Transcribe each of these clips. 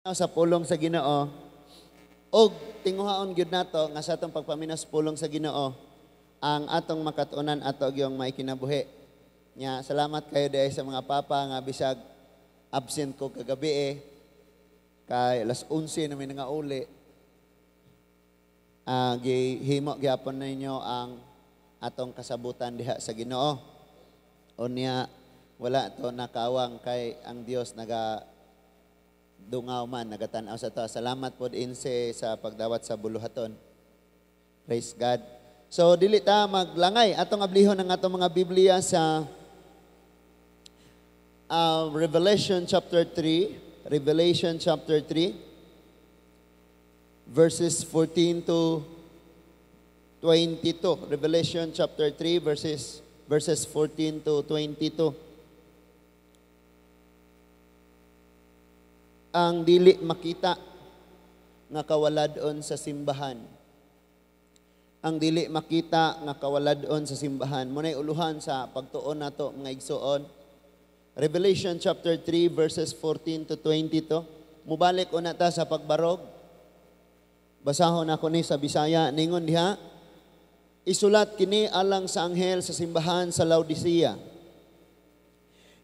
Sa pulong sa Ginoo og tinguhaon gyud nato nga sa atong pagpaminas pulong sa Ginoo ang atong makatunan ato gyung may kinabuhi. Nya salamat kayo dahil sa mga papa nga bisag absent ko kagabi kay alas 11 na may nga uli. Gihimo gyapon ninyo ang atong kasabutan diha sa Ginoo. Unya wala to nakawang kay ang Dios dungaw man, nagatanaw sa to. Salamat po din sa pagdawat sa buluhaton. Praise God. So, dili ta maglangay. Atong ablihon ang atong mga Biblia sa Revelation chapter 3. Revelation chapter 3. Verses 14 to 22. Revelation chapter 3 verses 14 to 22. Ang dili makita nga kawaladon sa simbahan. Ang dili makita nga kawaladon sa simbahan. Munay uluhan sa pagtuon nato mga igsuon. Revelation chapter 3 verses 14 to 22. Mubalik una ta sa pagbarog. Basahon ako ni sa Bisaya ningon diha. Isulat kini alang sa anghel sa simbahan sa Laodicea.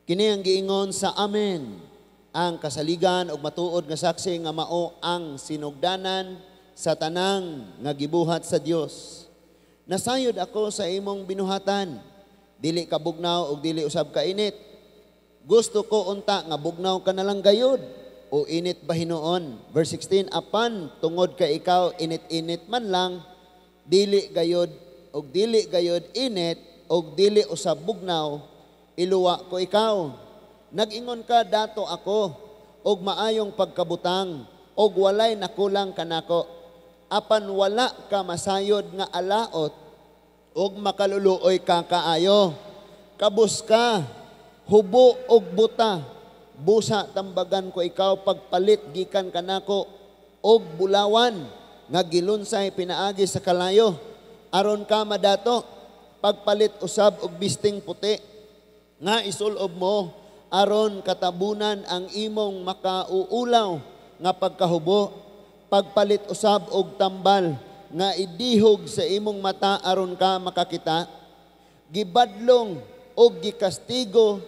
Kini ang giingon sa Amen. Ang kasaligan og matuod nga saksi nga mao ang sinugdanan sa tanang nga gibuhat sa Dios. Nasayod ako sa imong binuhatan, dili ka bugnaw og dili usab ka init. Gusto ko unta nga bugnaw ka na lang gayud o init ba hinuon. Verse 16, apan tungod ka ikaw init-init man lang, dili gayud og dili gayud init og dili usab bugnaw, iluwa ko ikaw. Nag-ingon ka dato ako og maayong pagkabutang og walay nakulang kanako. Apan wala ka masayod nga alaot og makaluluoy ka kaayo. Kabus ka, hubo og buta. Busa tambagan ko ikaw pagpalit gikan kanako og bulawan nga gilunsay pinaagi sa kalayo. Aron ka madato pagpalit usab og bisting puti nga isulob mo aron katabunan ang imong makauulaw nga pagkahubo, pagpalit usab og tambal nga idihog sa imong mata aron ka makakita. Gibadlong og gikastigo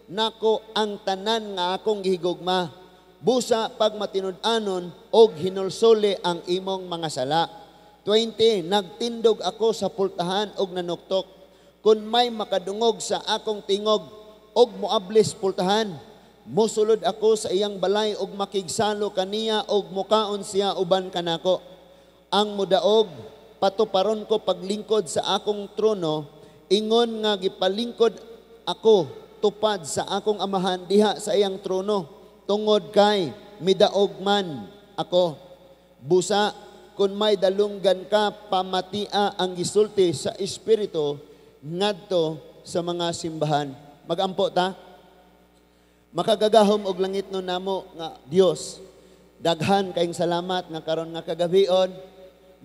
nako ang tanan nga akong gihigugma. Busa pag matinud-anon og hinulsoli ang imong mga sala. 20, nagtindog ako sa pultahan og nanuktok. Kun may makadungog sa akong tingog og moablis pultahan, musulod ako sa iyang balay og makigsalo kaniya og mukaon siya uban kanako. Ang mudaog patuparon ko paglingkod sa akong trono, ingon nga gipalingkod ako tupad sa akong amahan diha sa iyang trono, tungod kay midaog man ako. Busa kun may dalunggan ka, pamatia ang gisulti sa espiritu ngadto sa mga simbahan. Magampo ta. Makagagahom og langit no namo nga Dios. Daghan kayong salamat nga karon nga kagabion.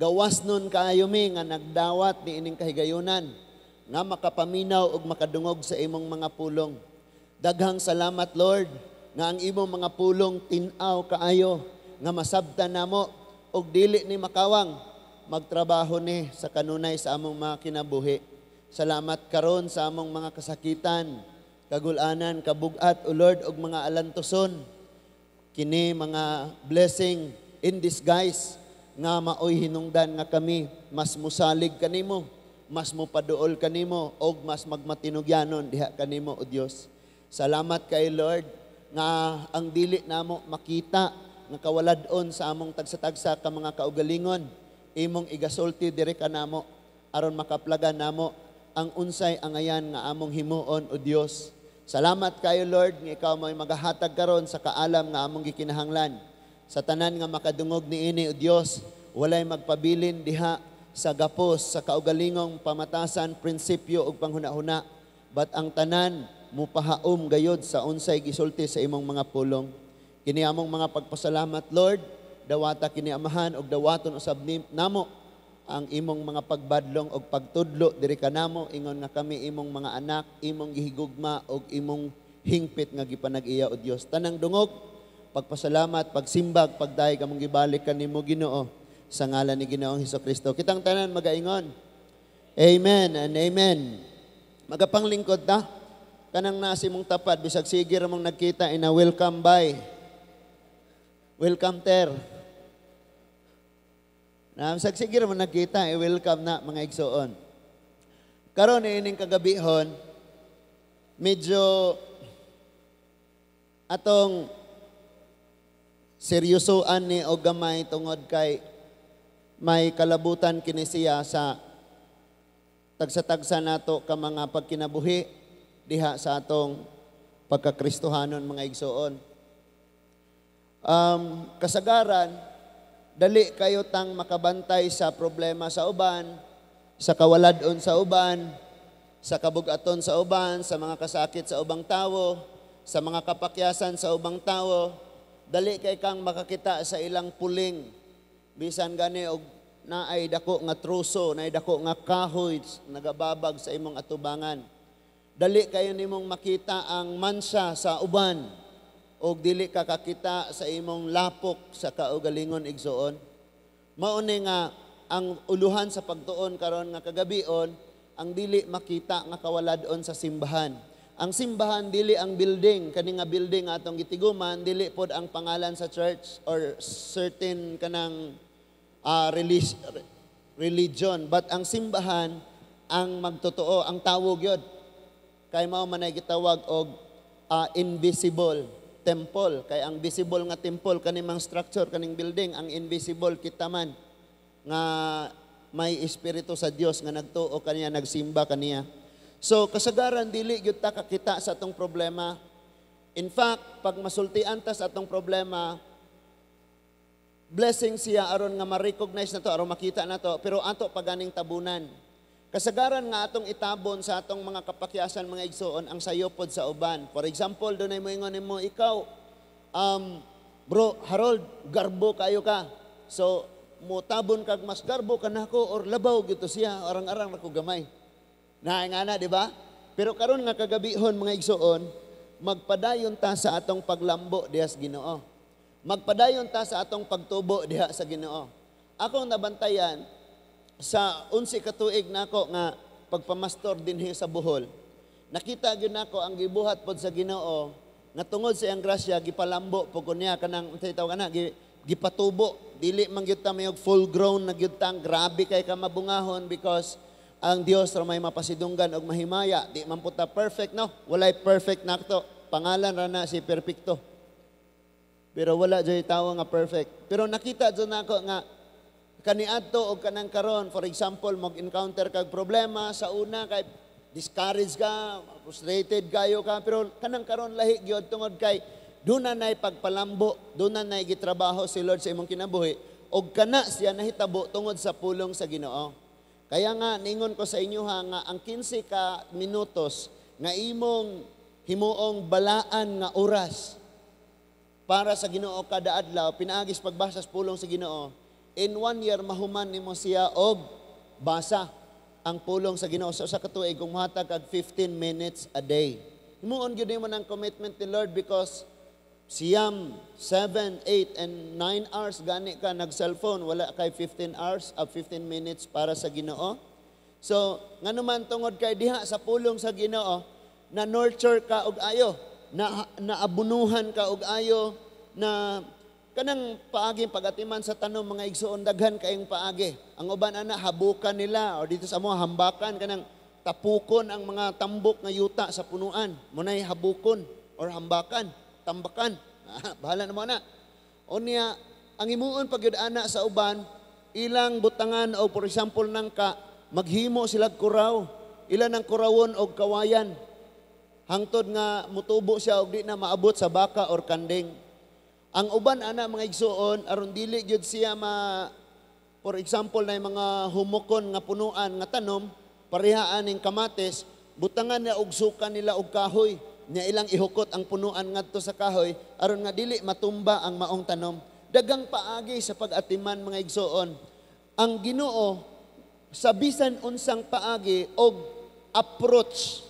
Gawas nun kaayo mi nga nagdawat ni ining kahigayunan nga makapaminaw og makadungog sa imong mga pulong. Daghang salamat Lord nga ang imong mga pulong tin-aw kaayo nga masabtan namo og dili ni makawang magtrabaho ni sa kanunay sa among mga kinabuhi. Salamat karon sa among mga kasakitan, kagulanan, kabugat, o Lord, og mga alantoson. Kini mga blessing in disguise nga maoy hinungdan nga kami mas musalig kanimo, mas mupaduol kanimo, og mas magmatinugyanon diha kanimo, O Dios. Salamat kay Lord nga ang dili namo makita nga kawaladon sa among tagsa-tagsa ka mga kaugalingon, imong igasulti dire kanamo aron makaplagan namo ang unsay angayan nga among himuon, O Dios. Salamat kayo Lord nga ikaw may magahatag karon sa kaalam nga among gikinahanglan. Sa tanan nga makadungog niini, O Dios, walay magpabilin diha sa gapos sa kaugalingong pamatasan, prinsipyo ug panghunahuna, but ang tanan mupahaom gayod sa unsay gisulti sa imong mga pulong. Kini among mga pagpasalamat Lord, dawata kini amahan ug dawaton usab namo ang imong mga pagbadlong og pagtudlo diri kanamo, ingon nga kami imong mga anak, imong gihigugma og imong hingpit nga gipanag-iya, O Dios. Tanang dungog pagpasalamat, pagsimbag, pagdahay kamong gibalik kanimo Ginoo sa ngalan ni Ginoong Hesukristo. Kitang tanan magaingon. Amen and amen. Magapanglingkod ta kanang nasi mong tapat bisag sige ra mong nagkita ina welcome by. Welcome ter. Na bisag sige ra mong nagkita welcome na mga igsoon. Karon ining kagabihon medyo atong seryosoan ni o gamay tungod kay may kalabutan kini siya sa tagsa-tagsa nato ka mga pagkinabuhi diha sa atong pagkakristohanon mga igsoon. Kasagaran, dali kayo tang makabantay sa problema sa uban, sa kawaladon sa uban, sa kabugaton sa uban, sa mga kasakit sa ubang tawo, sa mga kapakyasan sa ubang tawo, dali kay kang makakita sa ilang puling. Bisan gani og naay dako nga truso, naay dako nga kahoy nagababag sa imong atubangan. Dali kayo nimong makita ang mansa sa uban og dili ka kakita sa imong lapok sa kaugalingon igsoon. Mao ni nga ang uluhan sa pagtuon karon nga kagabion ang dili makita nga kawaladon sa simbahan. Ang simbahan dili ang building, kani nga building atong gitiguman, dili pod ang pangalan sa church or certain kanang religion, but ang simbahan ang magtotoo, ang tawog yun. Kay mao man ay gitawag og invisible temple. Kay ang visible nga temple kanimang structure kaning building, ang invisible kita man nga may espiritu sa Dios nga nagtuo kaniya, nagsimba kaniya. So kasagaran dili gyud ta kakita sa atong problema. In fact, pag masultian ta sa atong problema, blessing siya aron nga ma-recognize na to, aron makita na to, pero ato paganing tabunan. Kasagaran nga atong itabon sa atong mga kapakyasan mga igsoon ang sayopod sa uban. For example, dunay moingon nimo ikaw, bro Harold, garbo kayo ka. So mo tabon kag mas garbo kanako or labaw gito siya, arang-arang nako gamay. Naingana, di ba? Pero karon nga kagabihon mga igsoon, magpadayon ta sa atong paglambo diha sa Ginoo. Magpadayon ta sa atong pagtubo diha sa Ginoo. Akong nabantayan sa 11 ka tuig nako nga pagpamastor dinhi sa Bohol. Nakita gyud nako ang gibuhat pod sa Ginoo nga tungod sa iyang grasya gipalambo pud niya kanang unsay tawag kana gipatubo. Dili man gyud ta may full grown na gyud ta, grabe kay ka mabungahon because ang Dios ra may mapasidunggan og mahimaya. Di man puta perfect, no? Walay perfect nakto. Pangalan ra na si perfecto. Pero wala jay tawo nga perfect. Pero nakita jud nako nga kaniadto og kanang karon, for example, mag-encounter kag problema sa una kay discouraged ka, frustrated kayo ka, pero kanang karon lahi gyud tungod kay duna nay pagpalambo, duna nay gitrabaho si Lord sa imong kinabuhi og kana siya nahitabo tungod sa pulong sa Ginoo. Kaya nga, ningon ko sa inyo nga ang 15 ka minutos nga imong himuong balaan nga oras para sa Ginoo kada adlaw, pinaagis pagbasa sa pulong sa Ginoo, in 1 year mahuman nimo siya og basa ang pulong sa Ginoo sa katuig kung mahatag kag 15 minutes a day. Himuon gyud nimo ng commitment ni Lord because siyam 7, 8, and 9 hours gani ka nag-cellphone, wala kay 15 hours of 15 minutes para sa Ginoo. So, nganuman tungod kay diha sa pulong sa Ginoo, na nurture ka og ayo, na naabunuhan ka og ayo, na kanang paagi pagatiman sa tanom mga igsoon daghan kayong paagi. Ang uban ana habukan nila o dito sa mo hambakan kanang tapukon ang mga tambok nga yuta sa punuan. Munay habukon or hambakan. Tambakan. Bahala na mo na. O niya, ang imuon pagyud ana sa uban, ilang butangan o for example nang maghimo sila kuraw. Ilan ang kurawon og kawayan. Hangtod nga mutubo siya og di na maabot sa baka or kanding. Ang uban ana mga igsoon aron dili gyud siya for example na mga humukon nga punuan nga tanom, parehaan ning kamatis, butangan na og sukan nila og kahoy. Nya ilang ihukot ang punuan ngadto sa kahoy aron nga dili matumba ang maong tanom. Dagang paagi sa pag-atiman mga igsoon. Ang Ginoo sa bisan unsang paagi og approach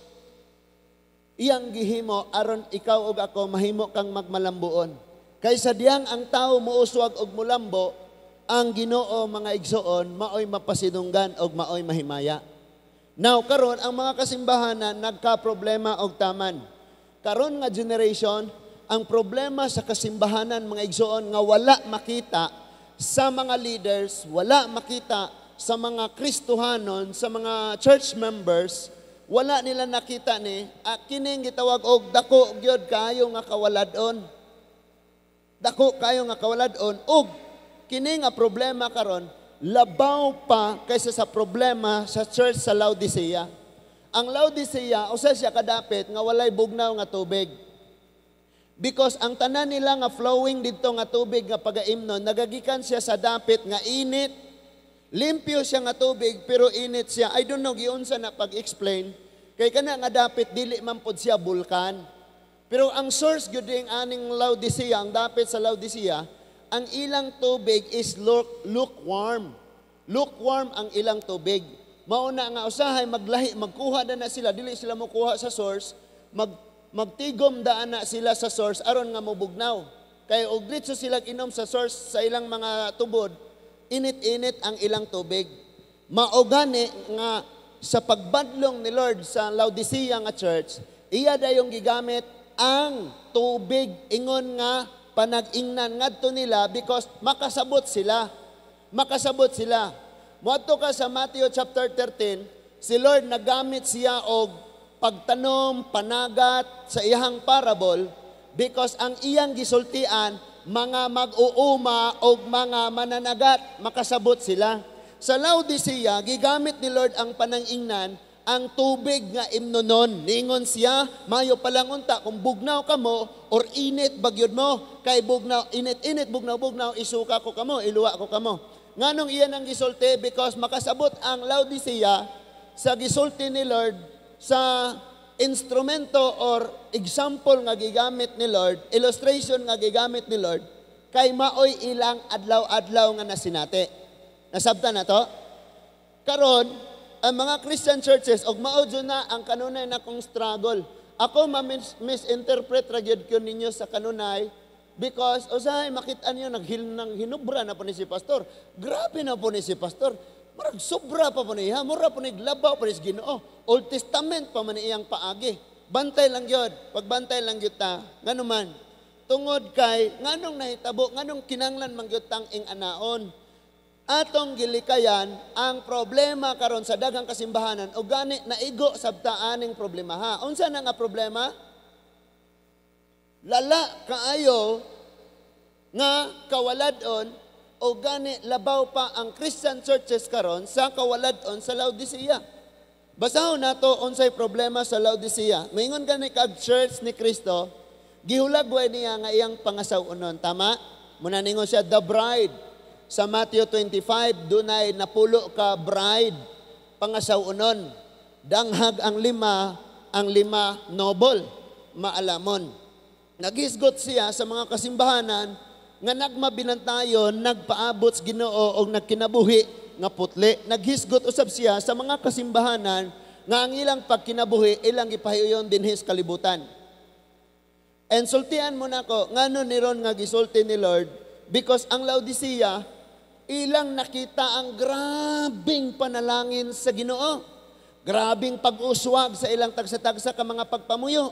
iyang gihimo aron ikaw og ako mahimo kang magmalambuon. Kaysa diyang ang tao muuswag og mulambo, ang Ginoo mga igsoon maoy mapasidunggan og maoy mahimaya. Now karon ang mga kasimbahanan nagka-problema og taman. Karon nga generation, ang problema sa kasimbahanan mga igsoon nga wala makita sa mga leaders, wala makita sa mga Kristohanon, sa mga church members, wala nila nakita ni kining gitawag og dako gyud kayo nga kawaladon. Dako kayo nga kawaladon ug kini nga problema karon labaw pa kaysa sa problema sa church sa Laodicea. Ang Laodicea usa siya kadapit nga walay bugnaw nga tubig. Because ang tanan nila nga flowing didto nga tubig nga pagaimnon nagagikan siya sa dapit nga init. Limpyo siya nga tubig pero init siya. I don't know giunsa na pag-explain kay kana nga dapit dili man pod siya bulkan. Pero ang source gyud ding aning Laodicea, ang dapit sa Laodicea, ang ilang tubig is lukewarm. Lukewarm ang ilang tubig. Mauna nga usahay maglahi, magkuha na sila, dili sila mokuha sa source, magtigom daan na sila sa source aron nga mobugnaw. Kay og diretso sila inom sa source sa ilang mga tubod, init-init ang ilang tubig. Mao gani nga sa pagbadlong ni Lord sa Laodicea nga church, iya dayong gigamit ang tubig ingon nga panag-ingnan ngadto nila because makasabot sila. Makasabot sila. Moadto ka sa Matthew chapter 13, si Lord nagamit siya og pagtanom, panagat sa iyang parable because ang iyang gisultian mga mag-uuma o mga mananagat, makasabot sila. Sa Laodicea, gigamit ni Lord ang panang-ingnan ang tubig nga imnonon. Ningon siya, mayo palang unta, kung bugnaw ka mo, or init bagyod mo, kay bugnaw, init-init, bugnaw-bugnaw, isuka ko kamo, iluwa ko kamo. Nganong iyan ang gisulti? Because makasabot ang Laodicea sa gisulti ni Lord sa instrumento or example nga gigamit ni Lord, illustration nga gigamit ni Lord, kay maoy ilang adlaw-adlaw nga nasinati. Nasabtan na to? Karon, ang mga Christian churches, og maudyo na ang kanunay na kong struggle. Ako misinterpret ragyod ko ninyo sa kanunay because, usahay, makita niyo, hinubra na po ni si pastor. Grabe na po ni si pastor. Marag sobra pa po niya. Mura po niglabaw po ni si Ginoo. Old Testament pa man iyang paagi. Bantay lang yun. Pagbantay lang yun ta. Nga naman, tungod kay, nganong nahitabo, nganong kinanglan mangyutang ing anaon. Atong gilikayan ang problema karon sa daghang kasimbahanan o gani naigo sabta aning problema ha. Unsa na nga problema? Lala kaayo nga kawaladon o gani labaw pa ang Christian churches karon sa kawaladon sa Laodicea. Basahon nato unsay problema sa Laodicea. Moingon gani kag church ni Kristo, gihulagway niya nga iyang pangasawunon, tama? Muna ningon siya the bride. Sa Matthew 25, dunay napulo ka bride, pangasawunon. Danghag ang lima noble, maalamon. Naghisgot siya sa mga kasimbahanan nga nagmabinantayon, nagpaabot sa Ginoo og nagkinabuhi nga putli. Naghisgot usab siya sa mga kasimbahanan nga ang ilang pagkinabuhi ilang gipahiuyon dinhi sa kalibutan. And sultian mo nako, ngano ni ron nga gisulti ni Lord because ang Laodicea ilang nakita ang grabing panalangin sa Ginoo. Grabing pag-uswag sa ilang tagsa-tagsa ka mga pagpamuyo.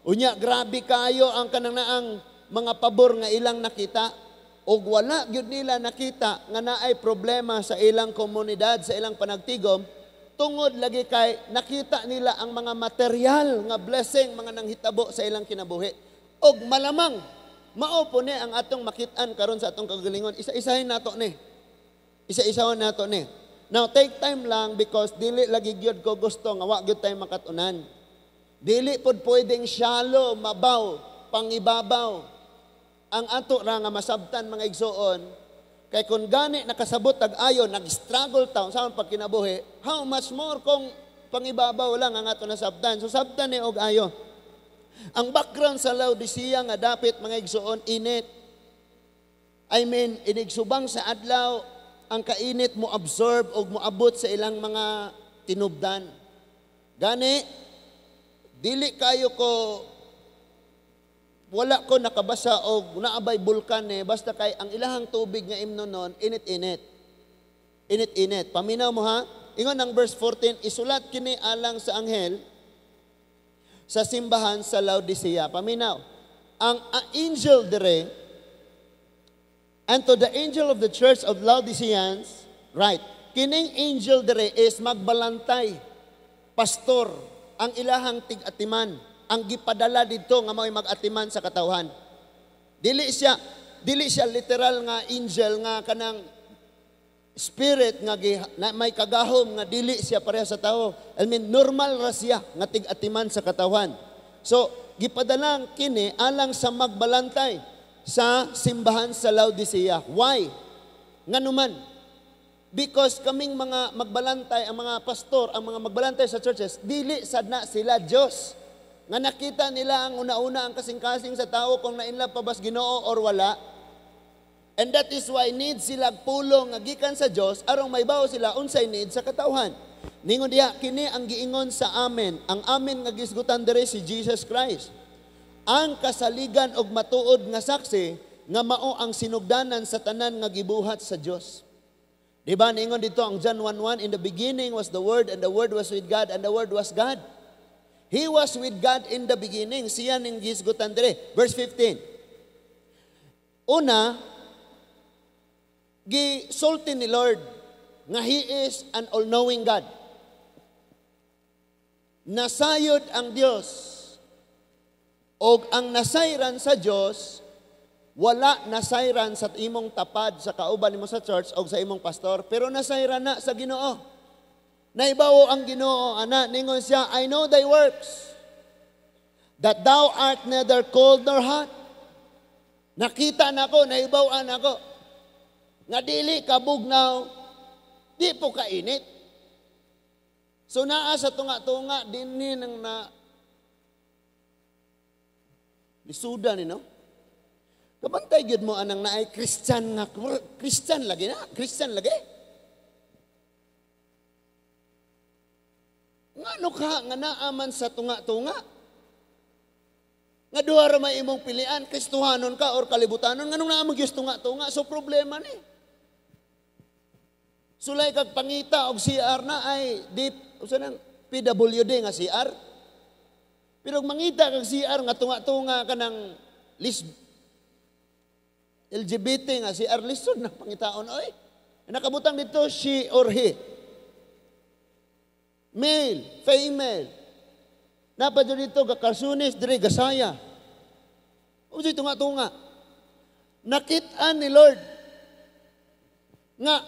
Unya, grabe kayo ang kananaang mga pabor nga ilang nakita. O wala gyud nila nakita nga naay problema sa ilang komunidad, sa ilang panagtigom, tungod lagi kay nakita nila ang mga material nga blessing, mga nanghitabo sa ilang kinabuhi. Og malamang mao po ni ang atong makitaan karon sa atong kagalingon. Isa-isahin nato ni. Isa-isahon nato ni. Now, take time lang because dili lagi gyud ko gusto nga wa gyud tayo makatunan. Dili pod pwedeng shallow, mabaw, pangibabaw. Ang ato ra nga masabtan mga igsoon, kay kung gani nakasabot tag-ayo, nag-struggle taon sa pag kinabuhi, how much more kung pangibabaw lang ang ato nasabtan. So sabtan ni og ayo. Ang background sa Laodicea nga dapit mga igsoon init. I mean, inigsubang sa adlaw, ang kainit mo absorb o moabot sa ilang mga tinubdan. Gani, dili kayo ko wala ko nakabasa og naabay bulkan basta kay ang ilahang tubig nga imnonon init-init. Init-init. Paminaw mo ha. Ingon ang verse 14, isulat kini alang sa anghel sa simbahan sa Laodicea. Paminaw. Ang angel dire, and to the angel of the church of Laodiceans, right, kining angel dire is magbalantay, pastor, ang ilahang tig-atiman, ang gipadala dito nga mao'y mag-atiman sa katawhan. Dili siya literal nga angel nga kanang spirit nga may kagahom nga dili siya pareha sa tao. I mean, normal ra siya nga tig-atiman sa katawhan. So, gipadalang kini alang sa magbalantay sa simbahan sa Laodicea. Why? Nganuman, because kaming mga magbalantay, ang mga pastor, ang mga magbalantay sa churches, dili sad na sila Diyos. Nga nakita nila ang una-una ang kasing-kasing sa tao kung nainlove pa bas Ginoo or wala. And that is why need sila pulong nga gikan sa Diyos arong may bawo sila unsay need sa katawhan. Ningon diha kini ang giingon sa amen. Ang amen nga gisgutan diri si Jesus Christ. Ang kasaligan og matuod nga saksi nga mao ang sinugdanan sa tanan nga gibuhat sa Dios. Diba ningon dito ang John 1:1, in the beginning was the Word and the Word was with God and the Word was God. He was with God in the beginning. Siya ning gisgutan diri. Verse 15. Una, gisulti ni Lord nga He is an all-knowing God. Nasayod ang Dios. O ang nasayran sa Dios, wala nasayran sa imong tapad sa kauban nimo sa church o sa imong pastor, pero nasayran na sa Ginoo. Naibawo ang Ginoo, ana, ningon siya, I know thy works, that thou art neither cold nor hot. Nakita nako, naibawaan ako, nga dili ka bugnaw, di po ka init. So naa sa tunga-tunga, dinhi nang na lisuda ni no? Kabantay gyud mo anang naay Christian nga, Christian lagi na, Christian lagi. Ngano ka nga naaman sa tunga-tunga? Nga duha ra may imong pilian, Kristohanon ka or kalibutanon, nganong naamang gyud tunga-tunga? So problema ni. Sulay kag pangita og CR na ay deep usa nang PWD nga CR. Pero mangita kag CR nga tunga-tunga kanang LGBT nga CR lisod na pangitaon oy. Nakabutang dito she or he. Male, female. Dapat dito kakarsunis dire gasaya. Usi tunga-tunga. Nakit-an ni Lord nga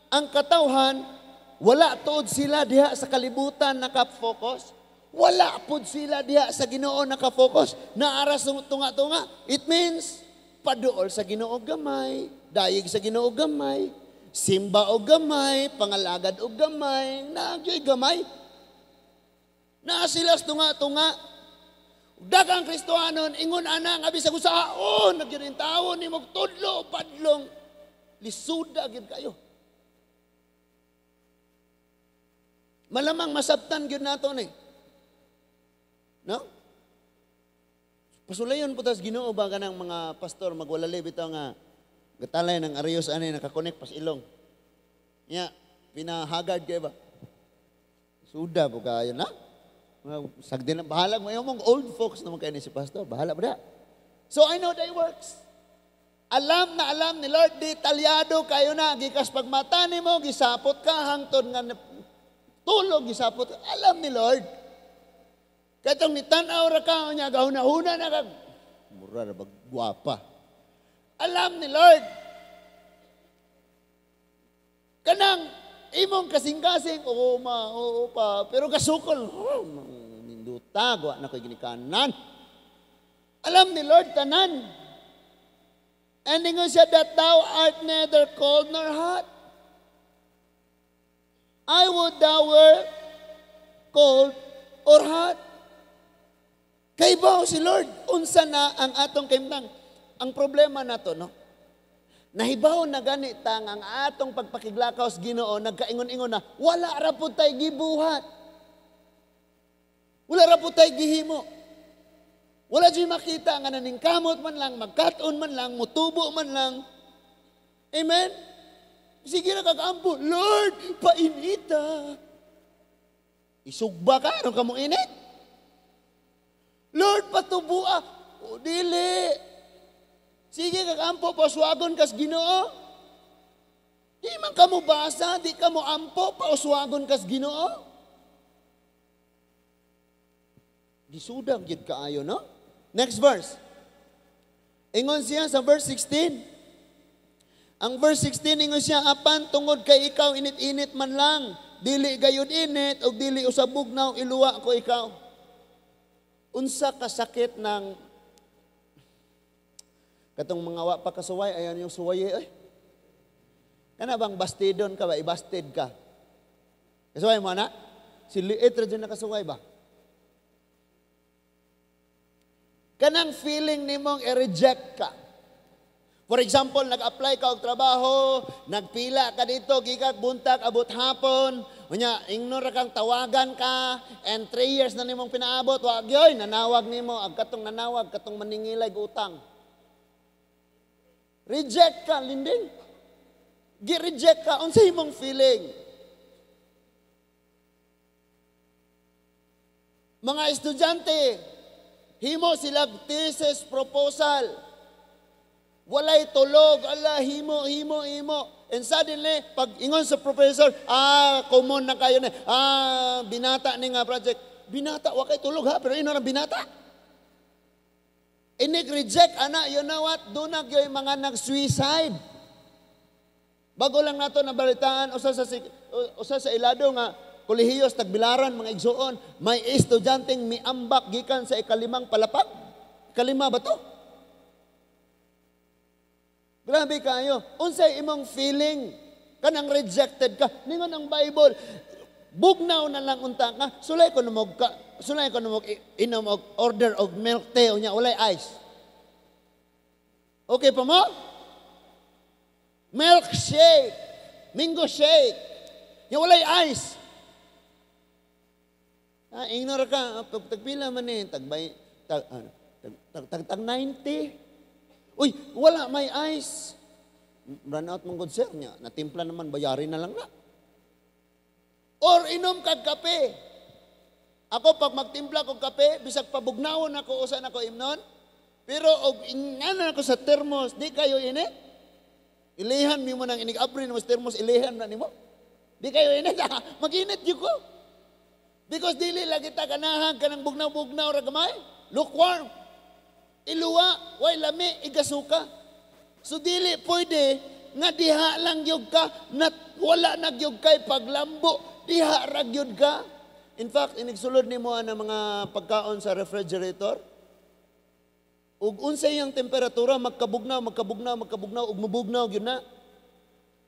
ang katawhan wala tuod sila diha sa kalibutan naka-focus. Wala pud sila diha sa Ginoo naka-focus. Naara sa tunga-tunga. It means paduol sa Ginoo gamay, dayeg sa Ginoo gamay, simba og gamay, pangalagad og gamay, nagyoy gamay. Naa sila sa tunga-tunga. Daghang Kristohanon ingon ana nga bisag usahaon nagyurin tawo ni mog tudlo padlong lisuda gyud kayo. Malamang masabtan gyud nato ni. No? Pasulayon po tas Ginoo ba kanang mga pastor magwalali bitaw nga gatalay ng Arios ani nakakonek pas ilong. Nya pinahagard kay ba? Suda po kayo na. Sagdi na bahala mo yung old folks naman kayo ni si pastor. Bahala ba da? So I know thy works. Alam na alam ni Lord, detalyado kayo na. Gikas pagmata ni mo, gisapot ka, hangtod nga tulog, gisapot ka. Alam ni Lord. Katong nitanaw ra ka, niya, gahuna-huna na ka. Mura na guwapa. Alam ni Lord. Kanang, imong kasing-kasing, oo pa, pero kasukol, minduta, gawa na ko'y ginikanan. Alam ni Lord, tanan. And ingon siya that thou art neither cold nor hot. I would thou were cold or hot. Kaibaw si Lord, unsa na ang atong kaimtang. Ang problema nato, no? Nahibaw na ganit ang atong pagpakiglakaw sa Ginoo, nagkaingon-ingon na, wala ra po tayo gibuhat. Wala ra po tayo gihimo. Wala dyan makita nga naningkamot man lang, magkaton man lang, mutubo man lang. Amen? Sige na kakaampo, Lord, painita. Isugba ka, ano ka mong init? Lord, patubua. O, dili. Sige kakaampo, pauswagon kas Ginoo. Di man ka mo basa, di ka mo ampo, pauswagon kas Ginoo. Gisudang gid kaayo, no? Next verse. Ingon siya sa verse 16. Ang verse 16, ingon siya, apan tungod kay ikaw, init-init man lang. Dili gayud init, o dili usabog na, iluwa ko ikaw. Unsa kasakit ng, katong mga wa pa kasuway, ayan yung suway eh. Kana bang bastidon ka ba? Ibasted ka. Kasuway mo na? Si liit ra dyan nakasuway ba? Kanang feeling nimong i-reject ka. For example, nag-apply ka og trabaho, nagpila ka dito, gigag buntag, abot hapon, unya, ignore kang tawagan ka, and 3 years na nimong pinaabot, wag yoy, nanawag nimo, ag katong nanawag, katong maningilay utang. Reject ka, linding. Gi-reject ka, unsa imong feeling? Mga estudyante, himo sila thesis proposal. Walay tulog, ala, himo. And suddenly, pag ingon sa professor, common na kayo na, binata ni nga project. Binata, wakay tulog ha, pero ino na binata. Inig-reject, you know what? Doon na yung mga nag-suicide. Bago lang nato nabalitaan, usa sa ilado nga, kolehiyos, tagbilaran, mga igsuon, may estudyanteng miambak gikan sa ikalimang palapag. Ikalima ba to? Grabe kayo. Unsay imong feeling? Kanang rejected ka. Ningon ang Bible, bugnaw na lang unta ka, sulay ko namog inom og order og milk tea, unya walay ice. Okay pa mo? Milkshake, mango shake, nya walay ice. Ignore ka, tagpila man eh, tag 90. Uy, wala may ice. Run out mong good sir niya, natimpla naman, bayarin na lang na. Or inom kag kape. Ako pag magtimpla kog kape, bisag pabugnawon ako, usan ako imnon. Pero og ingana ako sa termos, di kayo init. Ilihan mo nang inig-abri mo sa termos, ilihan na nimo. Di kayo init, mag-init yun ko. Because dili lagi ta ganahan kanang bugnaw-bugnaw ra gamay. Lukewarm. Iluwa, way lami, igasuka. So dili pwede nga diha lang yug ka, wala nagyug kay paglambo, diha ra gyud ka. In fact, inigsulod nimo ang mga pagkaon sa refrigerator. Ug unsay yang temperatura magkabugnaw, ug mubugnaw gyud na.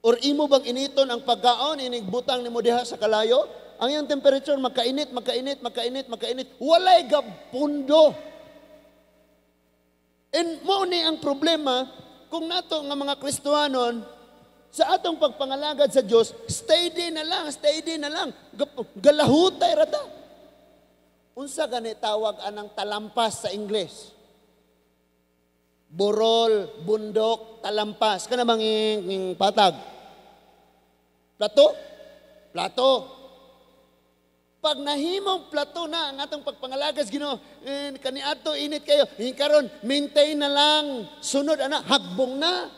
Or imo bang initon ang pagkaon inigbutang nimo diha sa kalayo? Ang iyang temperature makainit. Walay gapundo. And mo ni ang problema, kung nato nga mga Kristohanon, sa atong pagpangalagad sa Diyos, steady na lang. Galahutay rata. Unsa gani tawag anang talampas sa English? Burol, bundok, talampas. Kana bang patag? Plato. Pag nahimong plato na ang atong pagpangalagas Ginoo, kaniadto init kayo, karon maintain na lang, sunod hagbong na.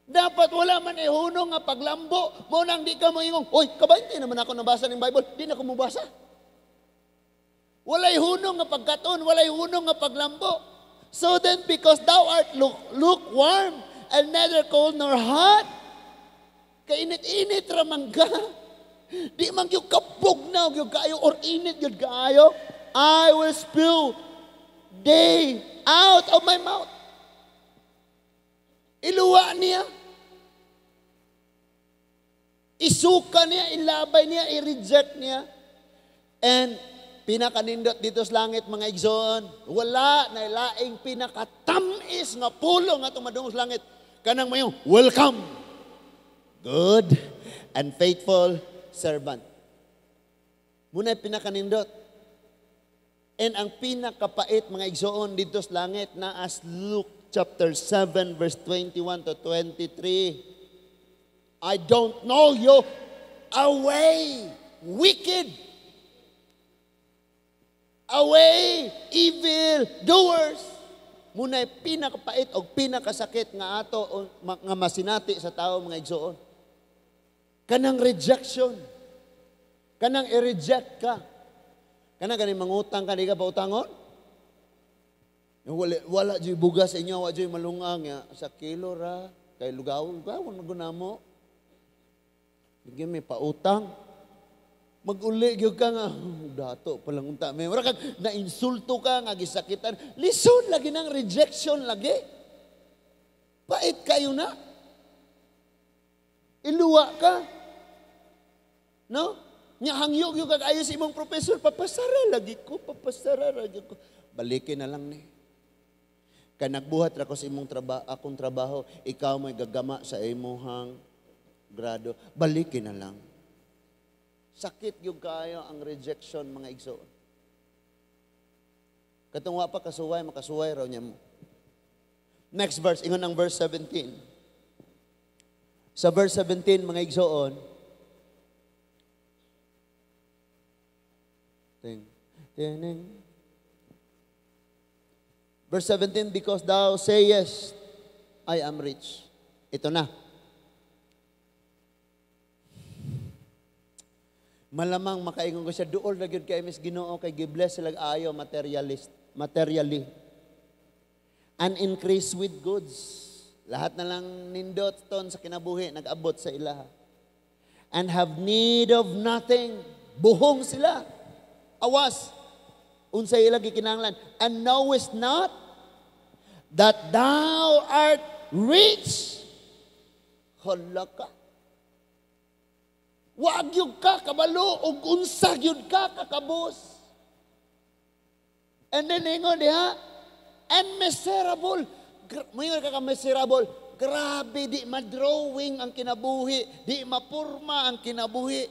Dapat wala man ihunong nga paglambo, mo nang di ka mo ingong, oy, kabainte naman ako nabasa ng Bible, di na ko mabasa. Walay hunong nga pagkaton, walay hunong nga paglambo. So then, because thou art lukewarm, and neither cold nor hot, kainit-init ramang ka, di man yung kabugnaw yung kayo or init yung kayo, I will spew day out of my mouth. Iluwa niya. Isuka niya, ilabay niya, i-reject niya. And pinakanindot dito sa langit mga igsoon, wala na laing pinakatamis nga pulong atong madungos langit. Kanang mayong, welcome, good and faithful servant. Muna pinakanindot. And ang pinakapait mga igsoon dito sa langit na as Luke chapter 7 verse 21 to 23. I don't know you, away wicked, away evil doers. Muna'y pinakapait o pinakasakit nga ato o nga masinati sa tao mga igsoon. Kanang rejection. Kanang i-reject ka. Kanang ganing mangutang ka, di ka pa utangon? Wala dyan bugas sa inyo, wala dyan malungang. Sa kilo ra, kay lugaw, maguna mo. Bigyan may pautang. Mag-uli gyud ka nga, dato palang unta. May wala kang na-insulto ka, nga gisakitan. Lison lagi ng rejection lagi. Pait kayo na. Iluwa ka. No? Nga hangyog yung kakayo sa imong professor, papasara lagi ko. Balikin na lang ni. Kaya nagbuhat ra ko sa imong akong trabaho, ikaw may gagama sa imong grado. Balikin na lang. Sakit yung kayo ang rejection mga igsoon. Katungwa pa kasuway, makasuway raw niya mo. Next verse, ingon ang verse 17. Sa verse 17 mga igsoon, verse 17, because thou sayest, I am rich. Ito na. Malamang makaingon ko siya, duol na gyud kay Miss Ginoo kay gibless sila ayo materially. And increase with goods. Lahat na lang nindot ton sa kinabuhi nag-abot sa ilaha. And have need of nothing. Buhong sila. Awas. Unsay ilang gikinahanglan. And knowest not that thou art rich. Hala ka. Wag yun ka kabalo ug unsag yun ka kakabos. And then ingon diha, and miserable. Mayon ka miserable. Grabe, di ma-drawing ang kinabuhi, di mapurma ang kinabuhi.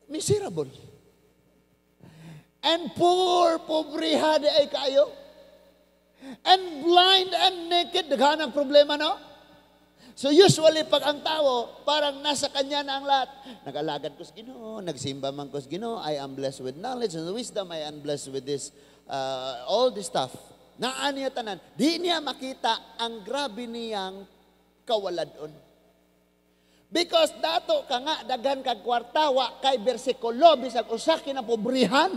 Miserable. And poor, pobriha di ay kayo. And blind and naked, daghan ang problema, no? So usually, pag ang tao, parang nasa kanya na ang lahat. Nag-alagad ko sa Ginoo, nagsimba man ko sa Ginoo, I am blessed with knowledge and wisdom, I am blessed with this, all this stuff. Naan niya tanan. Di niya makita ang grabe niyang kawaladon. Because dato ka nga, daghan kag kwarta, wa kay bersikulo, bisag usaki na pobrihan.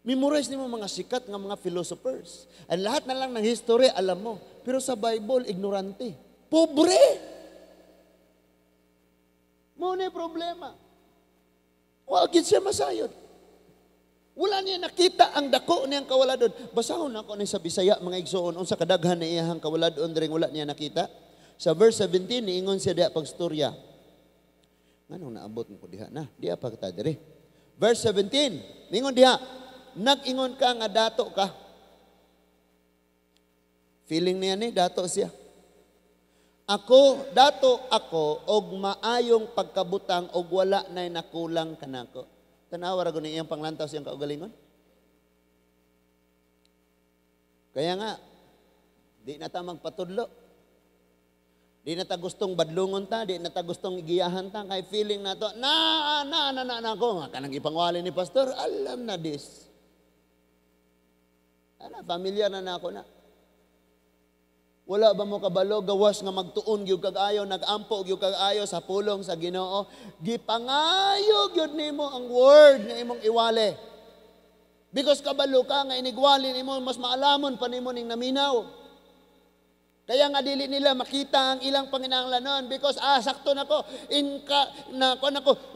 Memorize mo mga sikat ng mga philosophers. Ang lahat na lang ng history, alam mo. Pero sa Bible, ignorante. Pobre! Muna problema. Wagid siya masayod. Wala niya nakita ang dako niyang kawaladon. Basahon na ako ni sa Bisaya, mga igsoon, unsa kadaghan na iyang kawaladon, ring wala niya nakita. Sa verse 17, niingon siya diha pagstorya. Anong naabot mo ko diha na? Diha pagta dire. Verse 17, niingon diha, nag-ingon ka nga dato ka. Feeling niya ni, dato siya. Dato ako, og maayong pagkabutang, og wala na'y nakulang kanako. Tanawa ra guni iyang panglantaw siyang kaugalingon. Kaya nga, di na ta magpatudlo. Di na ta gustong badlungon ta, di na ta gustong igiyahan ta, kay feeling na to, na ko, kanang ipangwali ni pastor, alam na this. Familiar na ako na. Wala ba mo kabalo, gawas nga magtuon gyud kag ayo, nagampo gyud kag ayo sa pulong sa Ginoo. Gipangayo gyud nimo ang word nga imong iwali. Because kabalo ka nga inigwali nimo, mas maalamon pa nimo ning naminaw. Kaya nga dili nila makita ang ilang panginahanglanon because sakto nako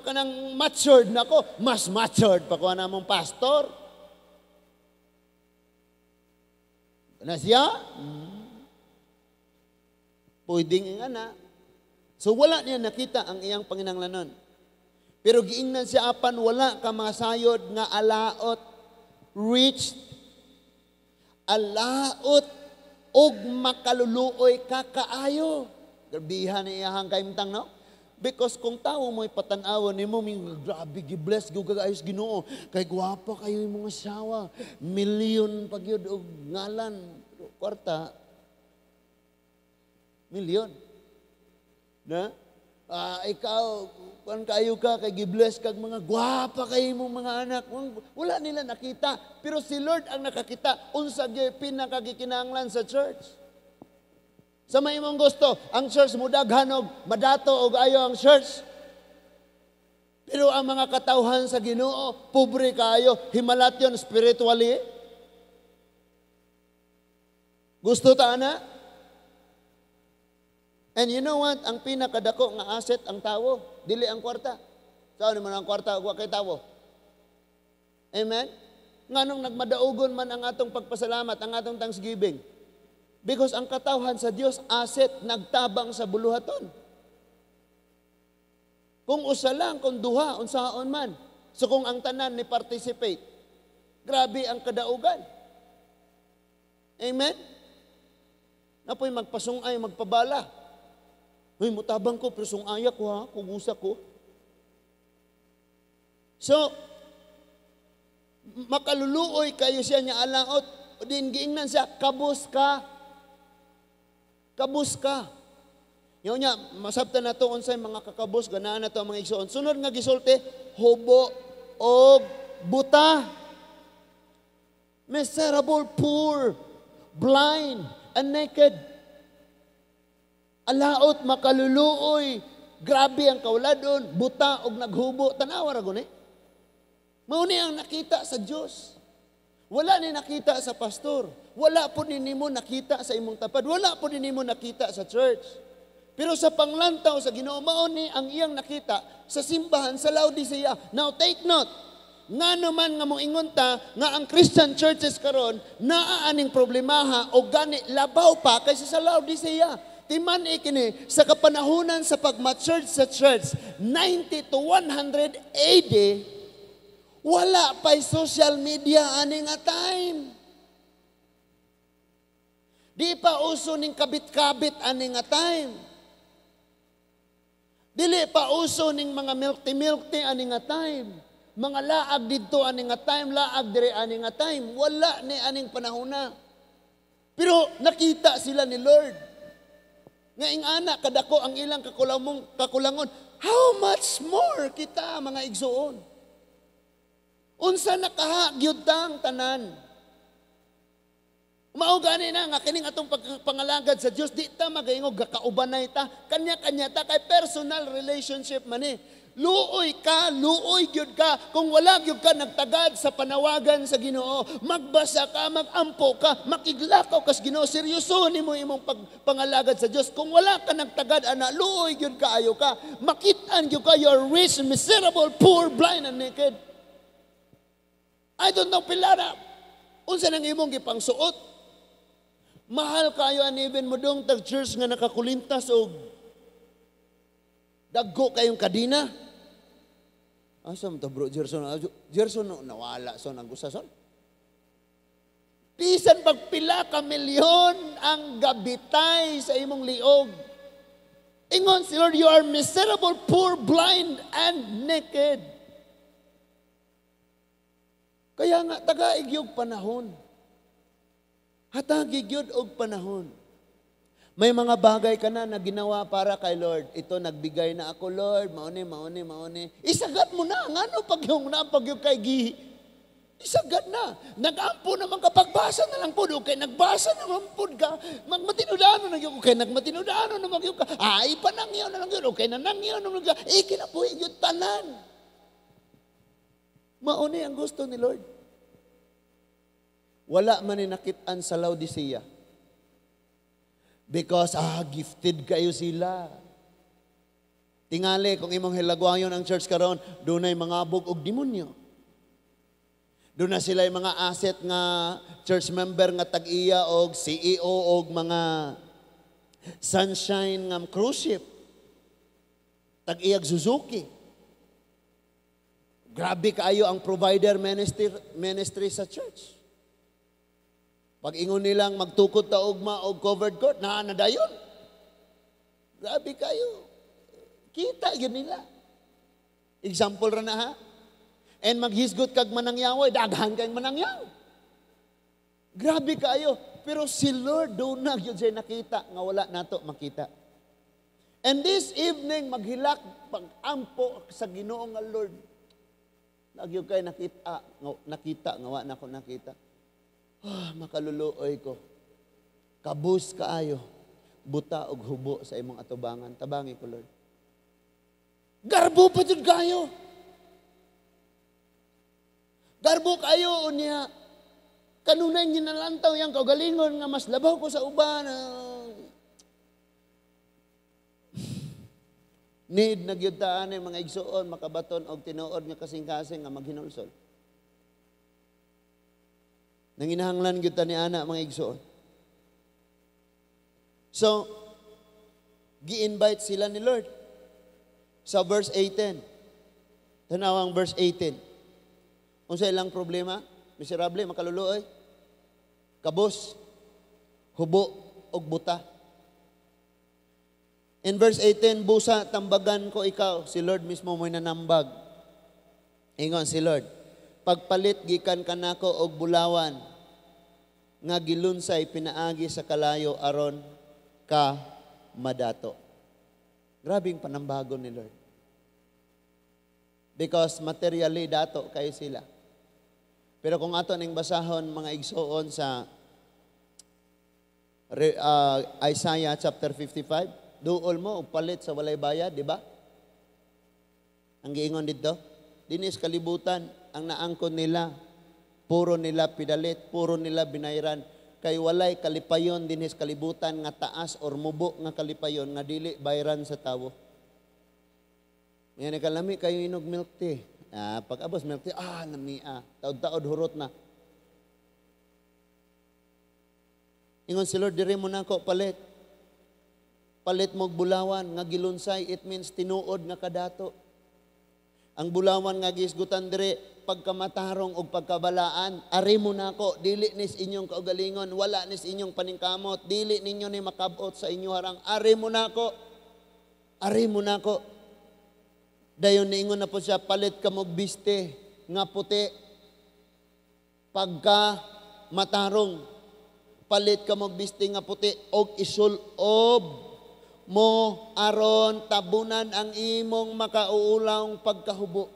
kanang matured nako, mas matured pa ko na mong pastor. Na siya? Pwedeng nga na. So wala niya nakita ang iyang panginahanglanon. Pero giingnan siya apan wala ka mga sayod nga alaot, rich, alaot, og makaluluoy ka kaayo. Grabihan na iyahang kaimtang, no? Because kung tao mo'y patanawon ni mo, grabe, gibless, gugagayos Ginoo. Kay gwapa kayo yung mga sawa. Milyon pagyod o ngalan. Kwarta. Milyon. Na? Ikaw, kung kayo ka, kay gibless kag mga gwapa kayo mong mga anak. Wala nila nakita. Pero si Lord ang nakakita. Unsa gyud pinakagikinahanglan sa church. Sa may imong gusto, ang church mo daghanog, madato og ayo ang church. Pero ang mga katawhan sa Ginoo, pobre kaayo, himalatyon spiritually. Gusto ta na? And you know what? Ang pinakadako nga asset ang tawo, dili ang kwarta. Saan man ang kwarta ug wa kay tawo? Amen? Nganong nagmadaugon man ang atong pagpasalamat, ang atong thanksgiving? Because ang katawhan sa Dios asset nagtabang sa buluhaton. Kung usa lang, kung duha, unsaon man. So kung ang tanan ni participate, grabe ang kadaugan. Amen? Napoy magpasungay, magpabala. Uy, mutabang ko, pero sungaya ko ha, kugusa ko. So, makaluluoy kayo siya niya alangot. O din giingnan siya, kabus ka. Kabus ka. Yung niya, masabtan na ito unsay mga kakabus, ganaan na ito ang mga igsoon. Sunod nga gisulti, hubo o buta. Miserable, poor, blind, and naked. Alaot, makaluluoy, grabe ang kauladon, buta og naghubo. Tanawa ra guni. Mauni ang nakita sa Dios. Wala ni nakita sa pastor. Wala po ni mo nakita sa imong tapad. Wala po ni mo nakita sa church. Pero sa panglantaw sa Ginoo, mauni ang iyang nakita sa simbahan sa Laodicea. Now take note, nga naman nga mong ingunta nga ang Christian churches karon naaaning problemaha o gani labaw pa kaysa sa Laodicea. Timan ikini sa kapanahunan sa pagma-church sa church 90 to 100 AD, wala pa'y social media ani nga time. Di pa uso ning kabit-kabit ani nga time. Dili pa uso ning mga milk-milk ani nga time. Mga laag didto ani nga time, laag dire ani nga time. Wala ni aning panahona. Pero nakita sila ni Lord. Nga ing anak kadako ang ilang kakulangon. How much more kita mga igsoon? Unsa nakahagyud tang tanan. Mao gani na nga kining atong pangalagad sa Dios di ta magaingog gakaubanay ta kanya-kanya ta kay personal relationship man ni. Luoy gyud ka kung wala gyud ka nagtagad sa panawagan sa Ginoo. Magbasa ka, magampo ka, makiglakaw kas Ginoo, seryoso nimo imong pangalagad sa Dios. Kung wala ka nagtagad ana, luoy gyud ka ayo ka. Makit-an gyud ka you're rich, miserable, poor, blind and naked. I don't know pilara. Unsa nang imong gipangsuot? Mahal kayo anibin mo dong tag church nga nakakulintas og dagko kayong kadina. Asa man ta bro Gerson? Gerson nawala son ang gusason. Bisan pagpila ka milyon ang gabitay sa imong liog. Ingon si Lord, you are miserable, poor, blind, and naked. Kaya nga, tagaig yung panahon. Hatagig yun og panahon. May mga bagay ka na ginawa para kay Lord. Ito, nagbigay na ako, Lord. Mauni. Isagad mo na. Ngano pag yung kay gihi? Isagad na. Nag-ampo naman kapag basa na lang po. Okay, nagbasa naman po ka. Magmatinudano na yun. Okay, nagmatinudano naman yun ka. Ay, panangyaw na lang yun. Okay, nanangyaw naman yun ka. Kinapuhin yung tanan. Mauni ang gusto ni Lord. Wala man nakitaan sa Laodicea. Because, gifted kayo sila. Tingali, kung imong hilagwayon ang church karon, doon ay mga bug og demonyo. Doon na sila yung mga asset nga church member nga tag-iya og CEO og mga Sunshine nga cruise ship. Tag-iyag Suzuki. Grabe kaayo ang provider ministry sa church. Pag ingon nilang magtukod ta ugma og covered court, na dayon. Grabe kayo. Kita yun nila. Example ra na ha. And maghisgot kag manangyaw, daghan kayong manangyaw. Grabe kayo. Pero si Lord do na yun siya nakita nga wala nato makita. And this evening maghilak pag-ampo sa Ginoo nga Lord. Nagyo kay nakita nga wa nako nakita. Makaluluoy ko. Kabus kaayo. Buta og hubo sa imong atubangan. Tabangi ko Lord. Garbo pa jud kayo. Garbo kayo unya. Kanunay ginalantaw yang kaugalingon nga mas labaw ko sa uban. Need na gyud ta ani mga igsuon makabaton og tinuod nga kasing-kasing nga maghinulsol. Nanginahanglan gyud ta ni ana mga igsuon. So, gi-invite sila ni Lord. Sa verse 18. Tanawang verse 18. Unsa ilang problema? Miserable, makaluluoy. Kabos, hubo, og buta. In verse 18, busa, tambagan ko ikaw. Si Lord mismo mo'y nanambag. Ingon si Lord, pagpalit gikan kanako og bulawan, nga gilunsay pinaagi sa kalayo aron ka madato. Grabing panambagon ni Lord. Because materially dato kayo sila. Pero kung ato ning basahon mga igsoon sa Isaiah chapter 55, duol mo og palit sa walay bayad, di ba? Ang giingon dito, dinis kalibutan ang naangkon nila, puro nila pidalit, puro nila binayran, kay walay kalipayon dinis kalibutan nga taas or mubo nga kalipayon nga dili bayran sa tawo. Ngayon kalami kayo inog milk tea. Pag abos milk tea, lamia. Taod-taod hurot na. Ingon si Lord, diri mo na ko palit. Palit mog bulawan nga gilunsay, it means tinuod nga kadato. Ang bulawan nga gisgutan diri pagkamatarong og pagkabalaan, ari mo na ko, dili nis inyong kaugalingon, wala nis inyong paningkamot, dili ninyo ni makabot sa inyo harang, ari mo na ko. Ari mo na ko. Dayon niingon na po siya, palit ka mog biste nga puti. Pagka matarong, palit ka mog biste nga puti og isulob mo aron tabunan ang imong makauulawng pagkahubo.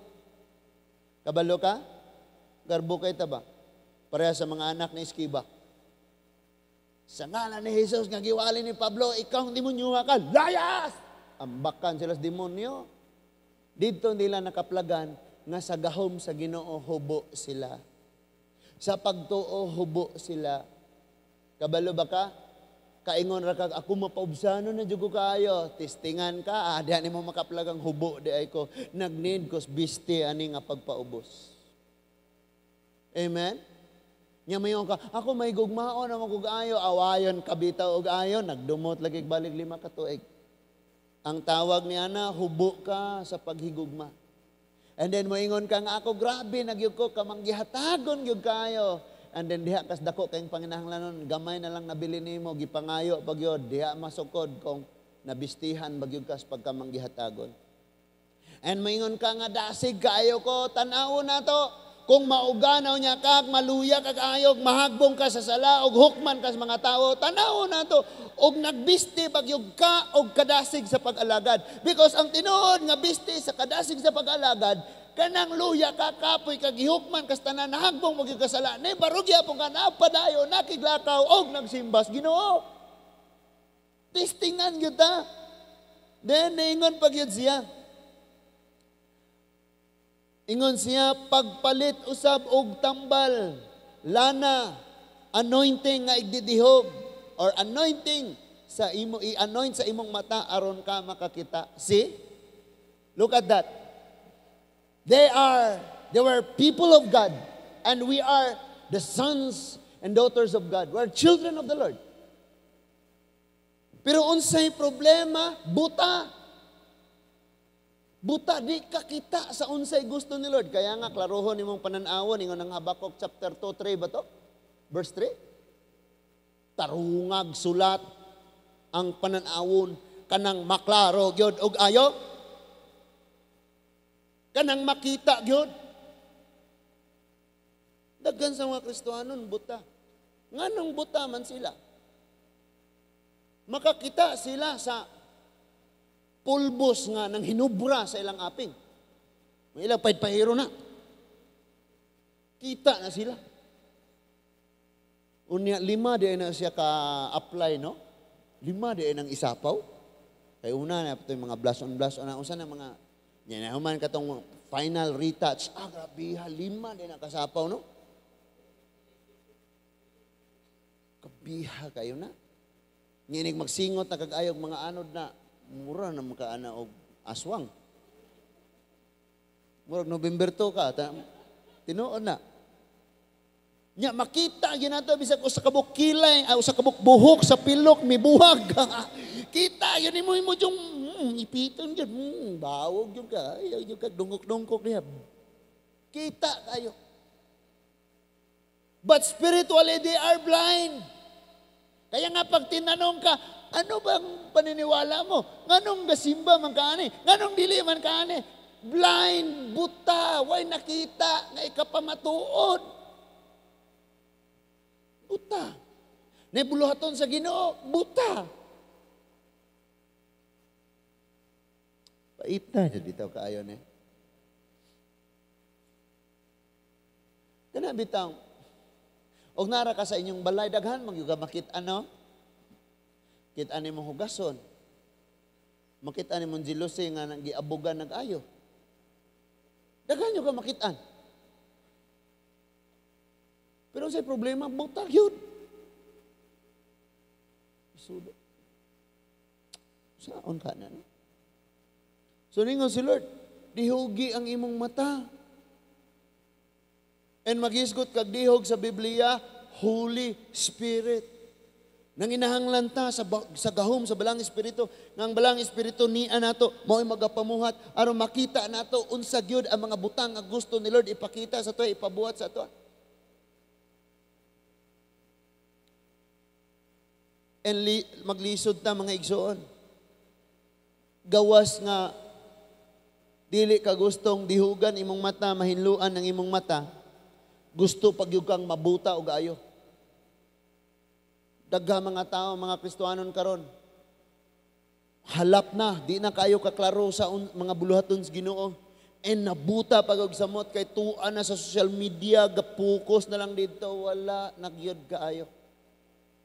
Kabalo ka? Garbo kay ta ba? Pareha sa mga anak ni Esquiva. Sa ngalan ni Jesus nga giwali ni Pablo, ikaw hindi mo nyuha ka, layas! Ambakan sila sa demonyo. Dito nila nakaplagan nga sa gahom sa Ginoo hubo sila. Sa pagtuo hubo sila. Kabalo ba ka? Kaingon ra kag ako mapaubsano na jud ko kaayo. Testingan ka, diha nimo makaplagang hubo di ay ko. Nagneed ko biste ani nga pagpaubos. Amen. Nya mayon ka, ako may gugmaon naman kog ayo, awayon kabitaw og ayo, nagdumot lagi balik 5 ka tuig. Ang tawag niya na, hubo ka sa paghigugma. And then moingon ka nga ako, grabe, nagyug ko, kamanggihatagon gyud kayo. And then diha kas dako kayong panginahanglanon, gamay na lang nabili nimo, gipangayo pagyod, diha masukod kung nabistihan bagyog kas pagkamanggihatagon. And moingon ka nga, dasig kayo ko, tanaw na to. Kung mauganaw niya kag, maluya kag ayog, mahagbong ka sa sala, og hukman ka sa mga tao, tanaw na to. Og nagbiste bagyog ka, og kadasig sa pag-alagad. Because ang tinuod nga biste sa kadasig sa pag-alagad, kanang luya ka, kapoy, kag hukman kas tanan, nahagbong bagyog ka sala, ni barugya po ka, napadayo, nakiglakaw, og nagsimbas, Ginoo. Testingan yun ta. Then, naingon pagyod siya. Ingon siya, pagpalit usab og tambal, lana, anointing nga igdidihog, or anointing sa imo, i-anoint sa imong mata aron ka makakita. See? Look at that. They were people of God, and we are the sons and daughters of God. We are children of the Lord. Pero unsay problema, buta. Buta, di kakita sa unsay gusto ni Lord. Kaya nga, klarohon imong pananawon, ingon ng Habakuk chapter 2, 3 ba to? Verse 3? Tarungag sulat ang pananawon, kanang maklaro, gyud og ayo, Kanang makita gyud. Daghan sa mga Kristiyanon buta. Nganong buta man sila? Makakita sila sa pulbos nga nang hinubra sa ilang aping. May ilang pahiro na. Kita na sila. Unya, 5 di na siya ka-apply, no? 5 di nang isapaw. Kaya una na ito yung mga blush on. Usa na mga, yan na human katong final retouch. Grabe, 5 di na kasapaw, no? Kabiha kayo na. Nginig magsingot na kagayog mga anod na mura na makaana og aswang. Murag November 2 ka, tinuon na. Nya makita ginato bisag usa ka buk kilay, usa ka buk buhok sa pilok mibuhag. Kita yun mo yung ipiton yun. Bawog yun ka. Ayaw yun ka dungkok-dungkok niya. Kita kayo. But spiritually they are blind. Kaya nga pag tinanong ka, ano bang paniniwala mo? Nganong gasimba man kaani? Nganong dili man kaani? Blind, buta, way nakita, nga ikapamatuod. Buta. Nebuluhaton sa Ginoo, buta. Pait na dito kaayon eh. Kana bitang og nara ka sa inyong balay daghan magyuga makit-an no? Kit-an nimo hugason. Makit-an nimo jealousy nga giabugan nag-ayo. Daghan yung ka makit-an. Pero sa problema, buta yun. Sudo. Saan ka na? No? So ningon si Lord, dihugi ang imong mata. And maghisgot kag dihog sa Biblia, Holy Spirit. Nang inahanglan ta sa gahom sa balang espiritu, nang balang espiritu niya nato mao'y magapamuhat aron makita nato unsa gyud ang mga butang nga gusto ni Lord ipakita sa toy ipabuhat sa ato. And maglisod ta mga igsoon. Gawas nga dili ka gustong dihugan imong mata, mahinluan ang imong mata. Gusto pagyud kang mabuta og ayo. Dagha mga tao, mga Kristiyanon karon. Halap na, di na kayo kaklaro sa mga buluhaton sa Ginoo. And nabuta pag og samot kay tuan na sa social media, gapukos na lang dito, wala nagyod kaayo.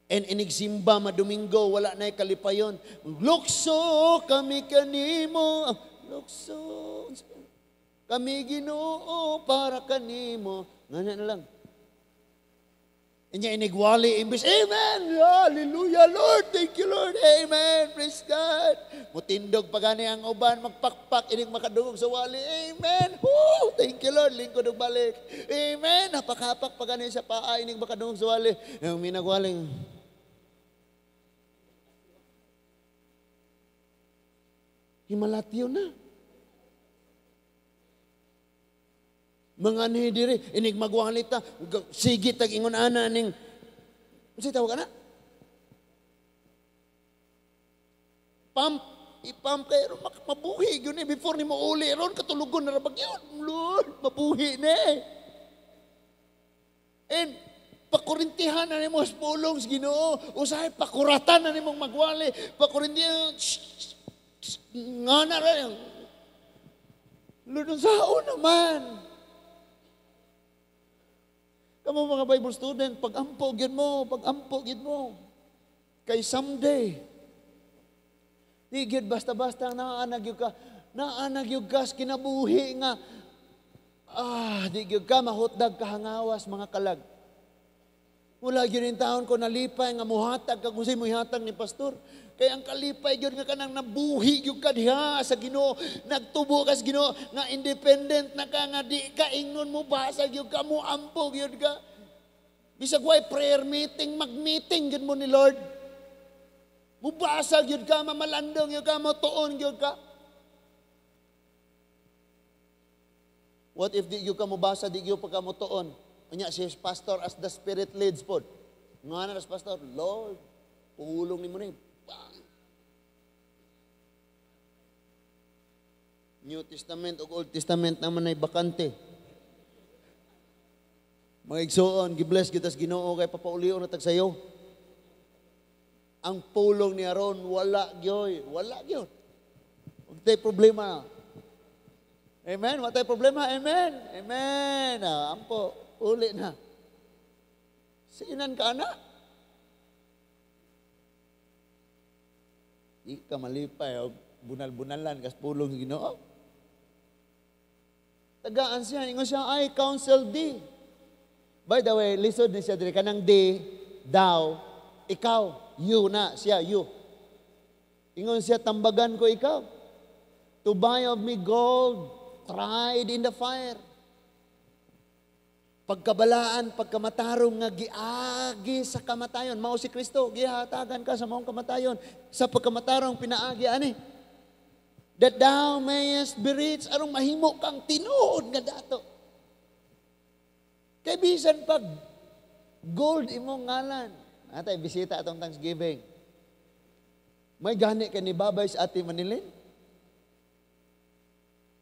And inigsimba madomingo, wala na'y kalipayon. Lukso kami kanimo. Lukso. Kami Ginoo para kanimo. Ngana na lang. Inya inigwali, imbis, Amen! Hallelujah, Lord! Thank you, Lord! Amen! Praise God! Mutindog pa gani ang uban, magpakpak, inig makadungog sa wali. Amen! Woo! Thank you, Lord! Lingkod og balik. Amen! Hapak-hapak pa gani sa paa, inig makadungog sa wali. Yung minagwaling, himalatyo na. Mga diri, inig magwalita, sige tag ingon ana ning, kasi tawag ana? Pump, ipump kayo, mabuhi yun eh, before ni mo uli, ron katulugon na rabag yun, Lord, mabuhi na eh. And, pakurintihan na ni mo sa pulong sa Ginoo, usahay pakuratan na ni mong magwali, pakurintihan, nga na rin, Lord, saan naman? Kamu mga Bible student, pag-ampo gid mo. Kay someday, di gid basta-basta naanag yung ka, kinabuhi nga, di gid ka, mahutdag kahangawas, mga kalag. Mula yun yung taon ko nalipay nga muhatag kag usay muhatag ni pastor. Kaya ang kalipay yun nga kanang nabuhi yung ka diha sa Ginoo, nagtubo ka sa Ginoo, nga independent na ka nga di ka ingnon mo basag yung ka mo ampog yun ka. Bisag way prayer meeting, mag-meeting yun mo ni Lord. Mubasag yun ka, mamalandong yun ka, matuon yun ka. What if di yun ka mubasa, di yun pa ka mutuon? Unya si pastor as the Spirit leads po. Nga na pastor, Lord, pulong ni mo na New Testament ug Old Testament naman ay bakante. Mga igsoon, gibless gitas Ginoo kay papaulion na tag sayo. Ang pulong ni Aaron wala gyoy, wala gyud. Ug tay problema. Amen. Wa tay problema. Amen. Amen. Ampo, uli na. Siinan ka na. Di ka malipay o bunal-bunalan kas pulong sa Ginoo. Tagaan siya, ingon siya, I counsel thee. By the way, lisod ni siya diri kanang thee, thou, ikaw, you na siya, you. Ingon siya, tambagan ko ikaw. To buy of me gold, tried in the fire. Pagkabalaan, pagkamatarong nga giagi sa kamatayon. Mao si Kristo, gihatagan ka sa maong kamatayon. Sa pagkamatarong pinaagi, ani? That thou mayest be rich, arong mahimo kang tinuod nga dato. Kay bisan pag gold imong ngalan. Atay, bisita atong Thanksgiving. May gani ka ni babay sa ati Manilin?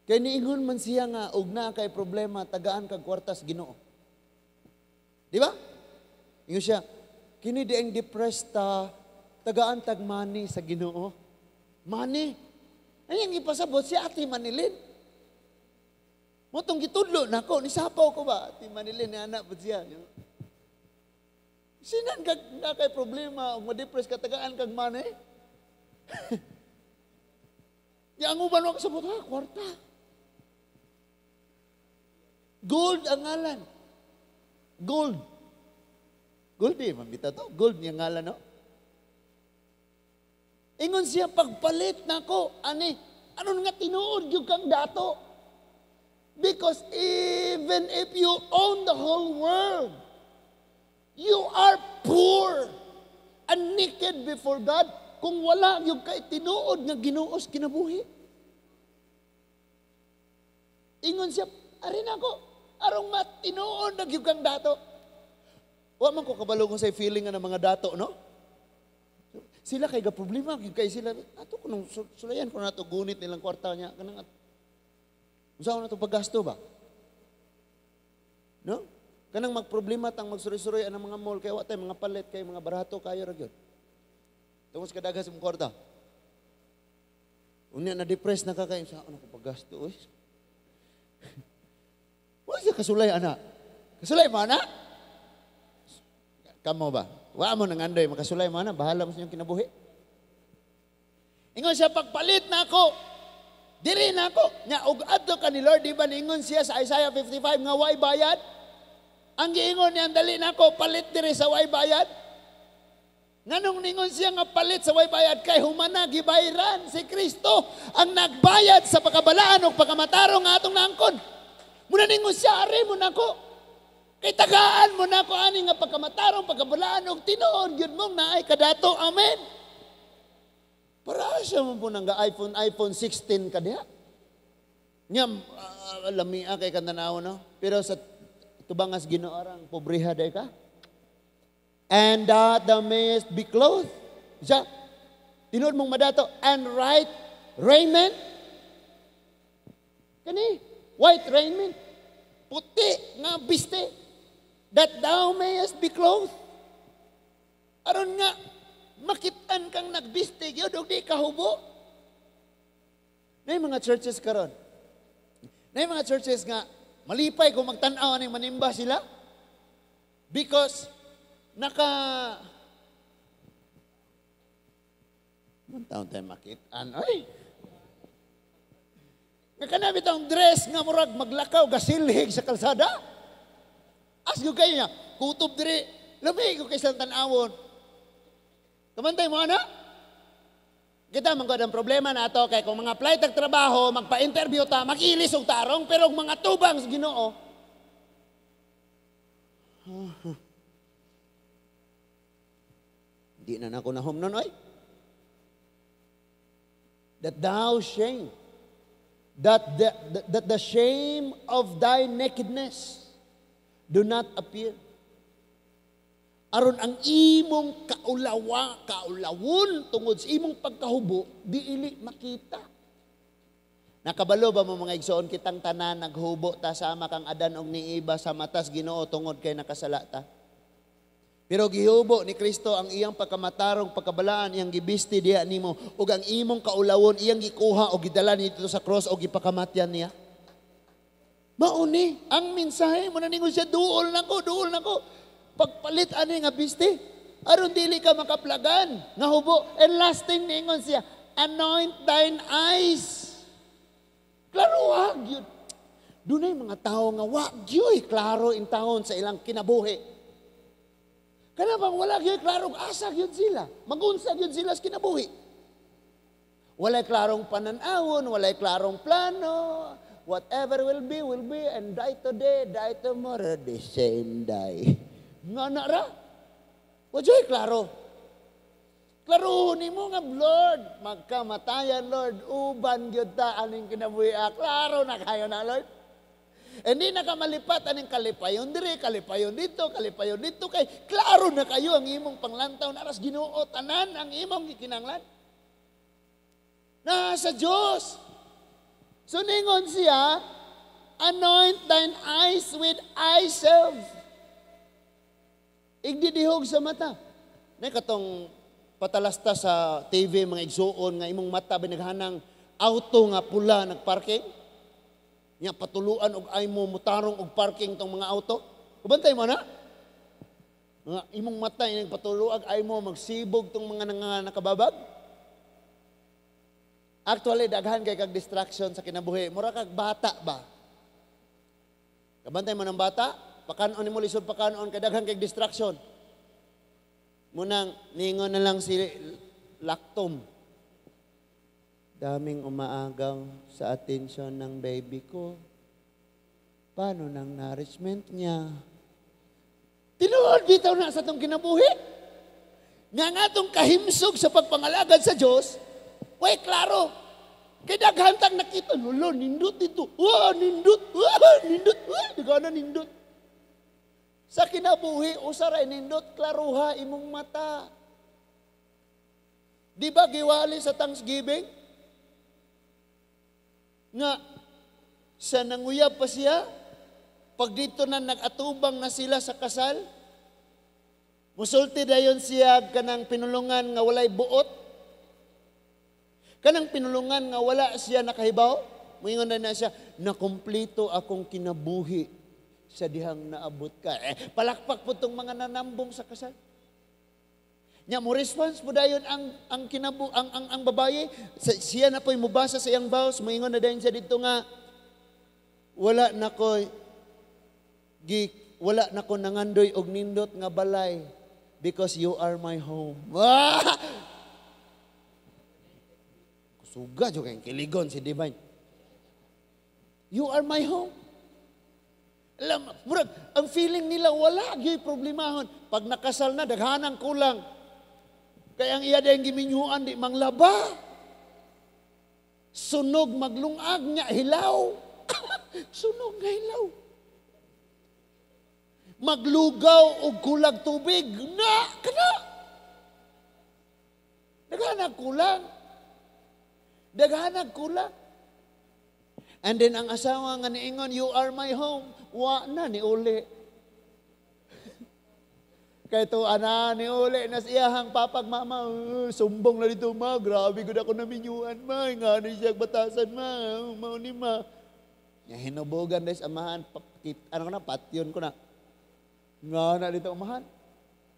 Kay niingon man siya nga, og na kay problema, tagaan kag kwartas Ginoo. Di ba? Ingon siya, kini di ang depressed tagaan tag money sa Ginoo. Money? Ayang ipasabot si Ate Manilin. Motong gitudlo nako, nisapaw ko ba? Ate Manilin, ni anak po siya. Sinan kag na kay problema, o ma-depress ka, tagaan kag money? Yang uban mo kasabot, kwarta. Gold ang ngalan. Gold. Gold eh, mambita to. Gold niyang ngalan, no? Ingon siya, pagpalit na ko, ani, ano nga tinuod yung kang dato? Because even if you own the whole world, you are poor and naked before God kung wala yung kay tinuod nga Ginuos kinabuhi. Ingon siya, arin ako, arong matinuod na yung kang dato. Wa man ko kabalo kung sa feeling nga ng mga dato, no? Sila kay ga problema, kay sila, ato ko nung sulayan ko na ito, gunit nilang kwarta niya, kanang usaw na ito paggasto ba? No? Kanang magproblema tang magsuri-suri ang mga mall, kaya watay, mga palit, kay mga barato, kayo ragyod. Tungos kadagas mong kwarta. Unya na-depress na kakain, saan ako paggasto, oy? Wala siya kasulay, anak. Kasulay mo, anak? Kamo ba? Wa mo nang andoy makasulay mo na, bahala mo sa inyong kinabuhi. Ingon siya, pagpalit na ako, diri na ako. Nya, ug adto ka ni Lord, di ba ningon siya sa Isaiah 55 nga way bayad? Ang giingon niya, dali na ako, palit diri sa way bayad. Nganong ningon siya nga palit sa way bayad, kay humana gibayran si Kristo ang nagbayad sa pagkabalaan o pagkamatarong nga atong naangkon. Muna ningon siya, ari mo na ako. Kay tagaan mo na ko ani nga pagkamatarong, pagkabalaan og tinuod gyud mong naay kadato. Amen. Para siya mo po nang iPhone 16 ka diha. Nya lamia kay kananaw no. Pero sa tubangas Ginoo arang pobriha day ka. And that thou mayest be clothed. Siya, tinuod mong madato and right raiment. Kani, white raiment. Puti nga biste. That thou mayest be clothed. Aron nga, makitaan kang nagbiste, yun, o di kahubo. Na yung mga churches karon. Na yung mga churches nga, malipay kung magtanaw ng manimba sila. Because, Anong taon tayo makitaan? Ay! Nga kanabi taong dress nga murag maglakaw, gasilhig sa kalsada. Asgo kayo niya, kutob diri, lamig ko kayo sa tanawon. Kamantay mo, ana? Kita manggod ang problema na ito, kay kung mga flight ng trabaho, magpa-interview ta, mag-ilis og tarong, pero kung mga tubang sa Ginoo, di na ako nahom nun, oy. That thou shame, that the shame of thy nakedness do not appear. Aron ang imong kaulawon tungod sa imong pagkahubo, di ili makita. Nakabalo ba mo mga igsoon kitang tanan naghubo ta sama kang Adan og ni Eva sa matas Ginoo tungod kay nakasala ta. Pero gihubo ni Kristo ang iyang pagkamatarong pagkabalaan iyang gibisti diha nimo ug ang imong kaulawon iyang gikuha og gidala dito sa cross og gipakamatyan niya. Mauni ang mensahe mo na ningon siya duol nako. Pagpalit ani nga bisti aron dili ka makaplagan nga hubo and last thing ningon siya anoint thine eyes. Klaro wag yun. Dunay mga tao nga wag yoy klaro in taon sa ilang kinabuhi. Kana bang wala yoy klaro asa gyud sila. Magunsa gyud sila sa kinabuhi. Walay klarong pananawon, walay klarong plano. Whatever will be and die today, die tomorrow, the same die. Nga na ra? Wajoy klaro. Klaruhon mo nga, Lord, magkamatayan, Lord, uban gyud ta aning kinabuhi. Klaro na kayo na, Lord. Hindi na ka malipat aning kalipayon diri, kalipayon dito, kay klaro na kayo ang imong panglantaw na aras Ginoo tanan ang imong gikinanglan. Na sa Dios. So ningon siya, anoint thine eyes with eye salve. Igdidihog sa mata. Na katong patalasta sa TV mga igsuon nga imong mata binaghanang auto nga pula nagparking. Nya patuluan og ay mo mutarong og parking tong mga auto. Kubantay mo na? Nga imong mata ining patuluag ay mo magsibog tong mga nakababag. Actually daghan kay kag distraction sa kinabuhi. Mura kag bata ba? Kabantay mo ng bata, pakanon nimo lisod pakanon kay daghan kay distraction. Munang ningon na lang si Lactom. Daming umaagaw sa atensyon ng baby ko. Paano ng nourishment niya? Tinuod bitaw na sa itong kinabuhi. Nga tong kahimsog sa pagpangalagad sa Diyos, way klaro. Kaya daghantang nakita, lolo, nindot dito. Nindot. Di ka na nindot. Sa kinabuhi, usaray nindot, klaruha imong mata. Di ba giwali sa Thanksgiving? Nga, sa nanguyab pa siya, pag dito na nag-atubang na sila sa kasal, musulti dayon siya kanang pinulungan nga walay buot, kanang pinulungan nga wala siya nakahibaw, moingon na siya, nakumplito akong kinabuhi sa dihang naabot ka. Palakpak po itong mga nanambong sa kasal. Nya mo response po dayon ang babaye, siya na po'y mubasa sa iyang vows, moingon na dayon siya dito nga, wala na ko nangandoy og nindot nga balay because you are my home. Kusuga jo kay kiligon si Divine. You are my home. Alam, murag, ang feeling nila wala gyud problemahon. Pag nakasal na daghanang kulang. Kaya ang iya dayang giminyuan di manglaba. Sunog maglungag nya hilaw. Sunog nga hilaw. Maglugaw og kulag tubig na kana. Daghanang kulang. Daghanang kulang. And then ang asawa nga niingon, you are my home. Wa na ni uli. Kaya ito, ni uli na siyahang papag mama. Sumbong na dito ma. Grabe ko na ako naminyuan ma. Nga ni siya batasan ma. Mauni ma. Hinubogan dahil amahan. Patyon ko na. Nga na dito amahan.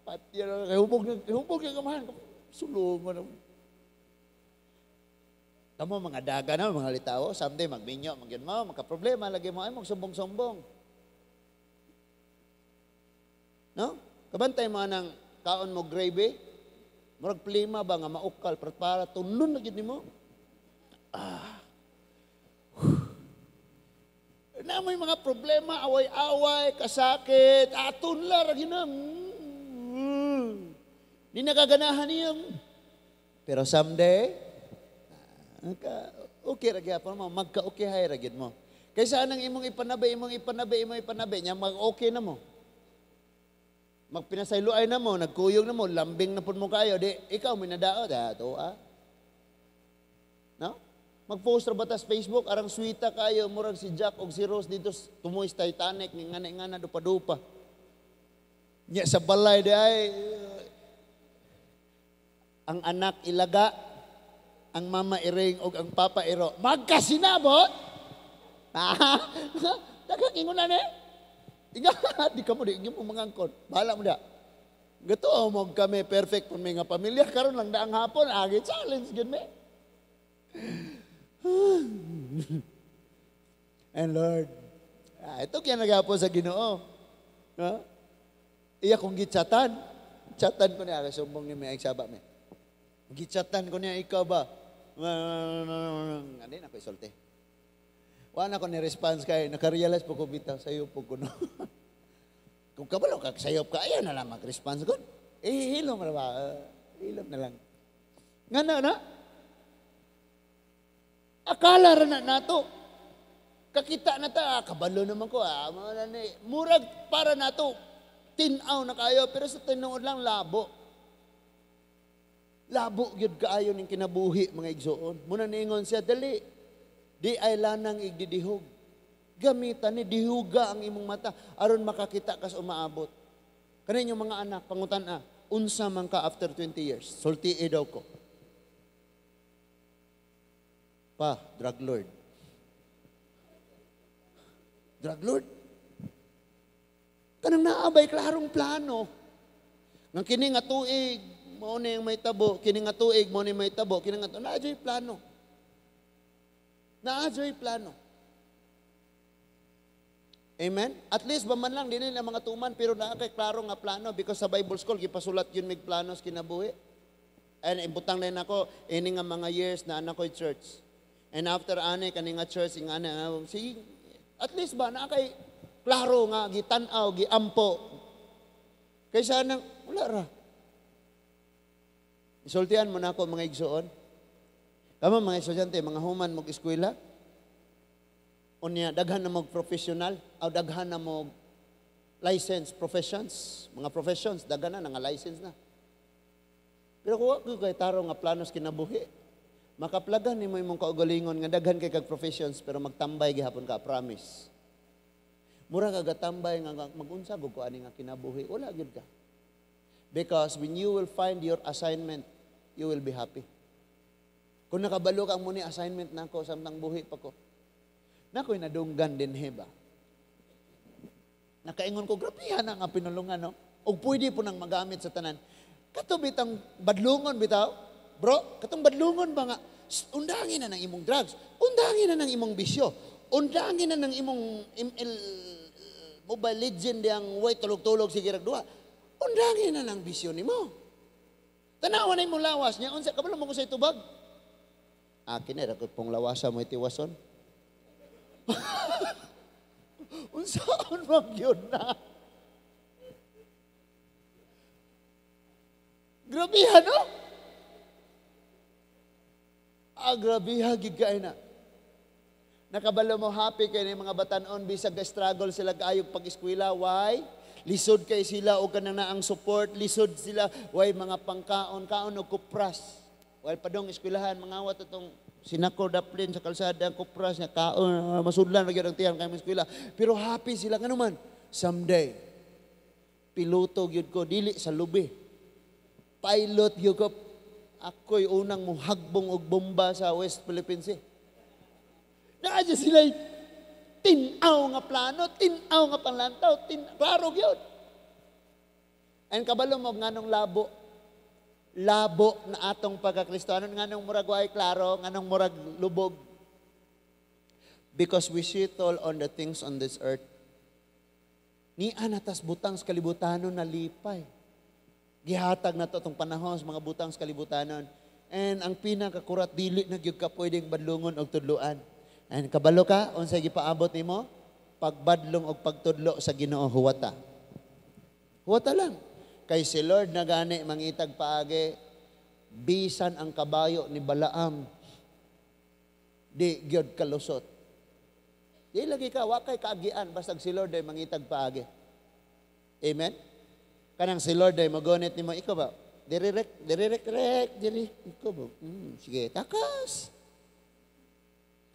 Patyon. Hubog yung amahan. Sulong mo na. Tamo mga daga na, mga litaw, someday magminyo, magyun mo, magka-problema, lagi mo ay magsumbong-sumbong. No? Kabantay mo ng kaon mo gravy, murag plima ba nga maukal, para tunlon na gid nimo. Na may mga problema, away-away, kasakit, tunla, ragi na. Di nakaganahan niya. Pero someday, okay ra gyapon mo, magka-okay hay ra gyud mo. Kaysa anang imong ipanabi nya mag-okay na mo. Magpinasayloay na mo, nagkuyog na mo, lambing na pud mo kayo, di ikaw minadaot to No? Mag-post ra batas Facebook, arang sweeta kayo, murag si Jack o si Rose dito tumoy sa Titanic, ni ngana dupa-dupa. Nya sa balay di ay, ang anak ilaga, ang mama iring o ang papa iro. Magkasinabot? Dagang ingunan eh. Di ka mo, di mo mangangkon. Bahala mo da. Gato mo kami perfect kung may nga pamilya. Karon lang daang hapon, agi challenge gid me. And Lord, ito kaya nagapo sa Ginoo. Iya kong gitsatan ko niya, sumbong ni may agsaba me. Gitsatan ko niya, ikaw ba? Hindi na ko isulti. Wala ko ni-response kay, nakarealize po ko bitaw, sayo po ko no. Kung kabalo ka, sayop ka, ayaw na lang mag-response ko. Hilom na ba? Hilom na lang. Nga na? Akala na nato. Kakita na ta, kabalo naman ko. Murag para nato, tinaw na kayo, pero sa tinuod lang, labo. Labo yun kaayo ng kinabuhi, mga igsoon. Muna ningon siya, dali. Di ay lanang igdidihog. Gamitan ni dihuga ang imong mata aron makakita kas umaabot. Kaninyo mga anak, pangutan unsa man ka after 20 years? Sulti daw ko. Pa, drug lord. Drug lord? Kanang naabay klarong plano. Nang kini nga tuig, mao na yung may tabo, kini nga tuig, mao na yung may tabo, kini nga naadyoy plano. Naadyoy plano. Amen? At least ba man lang din ang mga tuman pero naa kay klaro nga plano because sa Bible school gipasulat yun mig planos kinabuhi. And imbutang din ako ini nga mga years na anak ko church. And after ani kani nga church ingana si at least ba naa kay klaro nga gitan-aw giampo. Kaysa nang wala ra. Isultian mo na ako mga igsoon. Kamo mga estudyante, mga human mog eskwela. Unya daghan na mo professional o daghan na mo license professions, mga professions daghan na nga license na. Pero kung kay taro nga planos kinabuhi, makaplagan nimo imong kaugalingon nga daghan kay kag professions pero magtambay gihapon ka, promise. Mura ka gatambay nga magunsa gud ko ani nga kinabuhi, wala gyud ka. Because when you will find your assignment, you will be happy. Kung nakabalo ka mo ni assignment nako samtang buhi pa ko. Nako'y nadunggan din heba. Nakaingon ko, grabihan ang pinulungan, no? O pwede po nang magamit sa tanan. Kato bitang badlungon bitaw, bro, katong badlungon ba nga, undangin na ng imong drugs, undangin na ng imong bisyo, undangin na ng imong Mobile Legend yang way tulog-tulog sige ragduha, undangin na ng bisyo nimo. Tanawa na imong lawas niya, unsa kabalo mo ko sa itubag? Akin na, rakot pong lawasa mo itiwason. Unsaon man yun na? Grabihan, no? Grabihan, gigay na. Nakabalo mo happy kayo ng mga batanon, bisag struggle sila kaayog pag-eskwela. Why? Lisod kay sila o kanang naang support. Lisod sila. Why? Mga pangkaon, kaon o kupras. While padong eskwelahan, mga awat itong sinako daplin sa kalsada, kupras niya, kaon, masudlan, nagyan ang tiyan kayo mga eskwela. Pero happy sila, nga naman, someday, piloto yun ko, dili sa lubi. Pilot yun ko, ako'y unang muhagbong og bomba sa West Philippines. Naadya sila, tinaw nga plano, tinaw nga panlantaw, klaro yun. And kabalo mo, nga nung labo na atong pagkakristohanon, nga nung murag way klaro, nga nung murag lubog. Because we settle on the things on this earth. Ni anatas butang sa kalibutanon na lipay. Gihatag na to itong panahon sa mga butang sa kalibutanon. And ang pinakakurat, dili na gyud ka pwedeng badlungon o tudluan. And kabalo ka, unsay gipaabot nimo? Pagbadlong o pagtudlo sa Ginoo huwata. Huwata lang. Kay si Lord na gani mangitag paagi, bisan ang kabayo ni Balaam, di gyud kalusot. Di lagi ka, wakay kaagian, basta si Lord ay mangitag paagi. Amen? Kanang si Lord ay magonit ni mo, ikaw ba? Dirirek, ikaw ba? Sige, takas.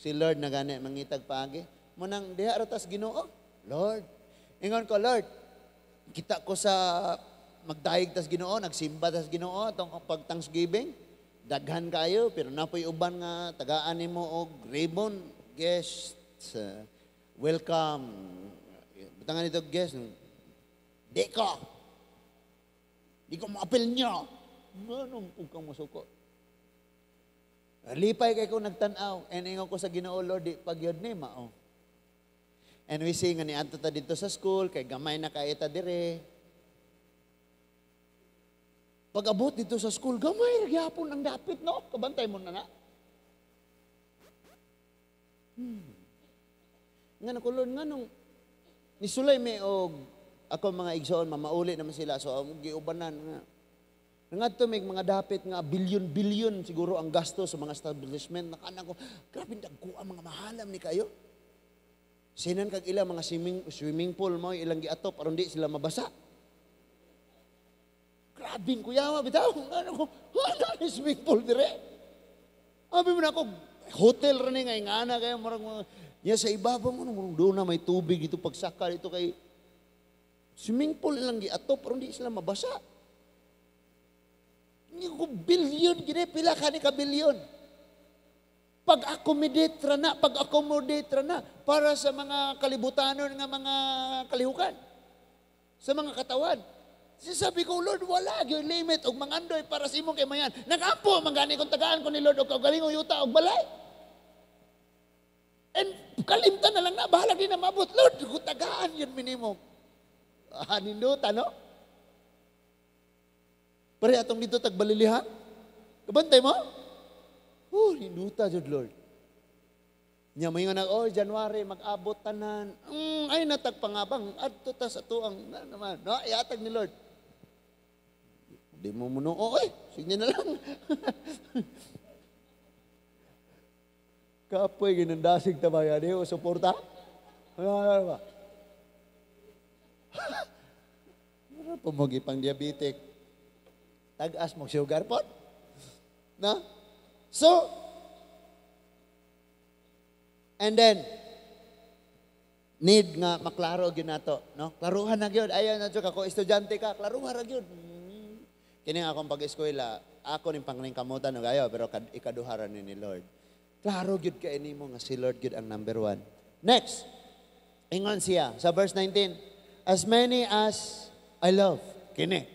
Si Lord na gani mangitag paagi. Munang diha ratas Ginoo. Lord. Ingon ko, Lord, kita ko sa magdayeg tas Ginoo, nagsimba tas Ginoo atong pag Thanksgiving. Daghan kayo pero napoy uban nga tagaan nimo og ribbon guests. Welcome. Butangan ito guest. Di ko ma-appeal niyo. Anong kung masuko? Lipay kay ko nagtanaw. And ingon ko sa Ginoo, Lord, di pagyod ni mao. And we sing nga ni adto ta dito sa school, kay gamay na kay ta dire. Pag abot dito sa school, gamay gyapon ang dapit, no? Kabantay mo na na. Nga nakulon nga nung nisulay may og ako mga igsoon mamauli naman sila so giubanan nga. Ngadto may mga dapit nga bilyon siguro ang gasto sa mga establishment. Nakana ko, grabe dagko ang mga mahalam ni kayo. Sinan kag ila mga swimming pool mo ilang giatop aron di sila mabasa. Grabe kuyawa bitaw. Ano ko, ano ni swimming pool dire? Abi mo na ako, hotel ra ni nga ingana kay murag ya sa ibabaw mo doon na may tubig dito pagsaka dito kay swimming pool ilang giatop aron di sila mabasa. Yung bilyon, gini, pila ka ni ka-bilyon. Pag-accommodate na para sa mga kalibutanon nga mga kalihukan. Sa mga katawan. Sabi ko, Lord, wala, yung limit, og mangandoy para sa imong kay mayan. Nag-ampo, mangani kung tagaan ko ni Lord, o kagaling o yuta, og balay. And kalimtan na lang na, bahala din na mabot. Lord, kung tagaan yun minimum. Ninduta, no? Pare atong dito tagbalilihan. Kabantay mo? Oh, hinduta jud Lord. Nya may nga January mag-abot tanan. Ay natagpangabang adto ta sa tuang na naman. No, iatag ni Lord. Di mo muno, sige na lang. Kapoy ginandasig ta ba yan o suporta? Ano ba? Ano po pang diabetic? Tag-as mo sugar pot. No? So, and then, need nga maklaro gyud nato, no? Klaruhan na gyud. Ayan na jud ako estudyante ka, klaruhan ra gyud. Kini nga akong pag-eskwela, ako ning panglingkamutan og ayo pero ikaduharan ni Lord. Klaro gyud kay nimo nga si Lord gyud ang number 1. Next. Ingon siya sa verse 19, as many as I love. Kini.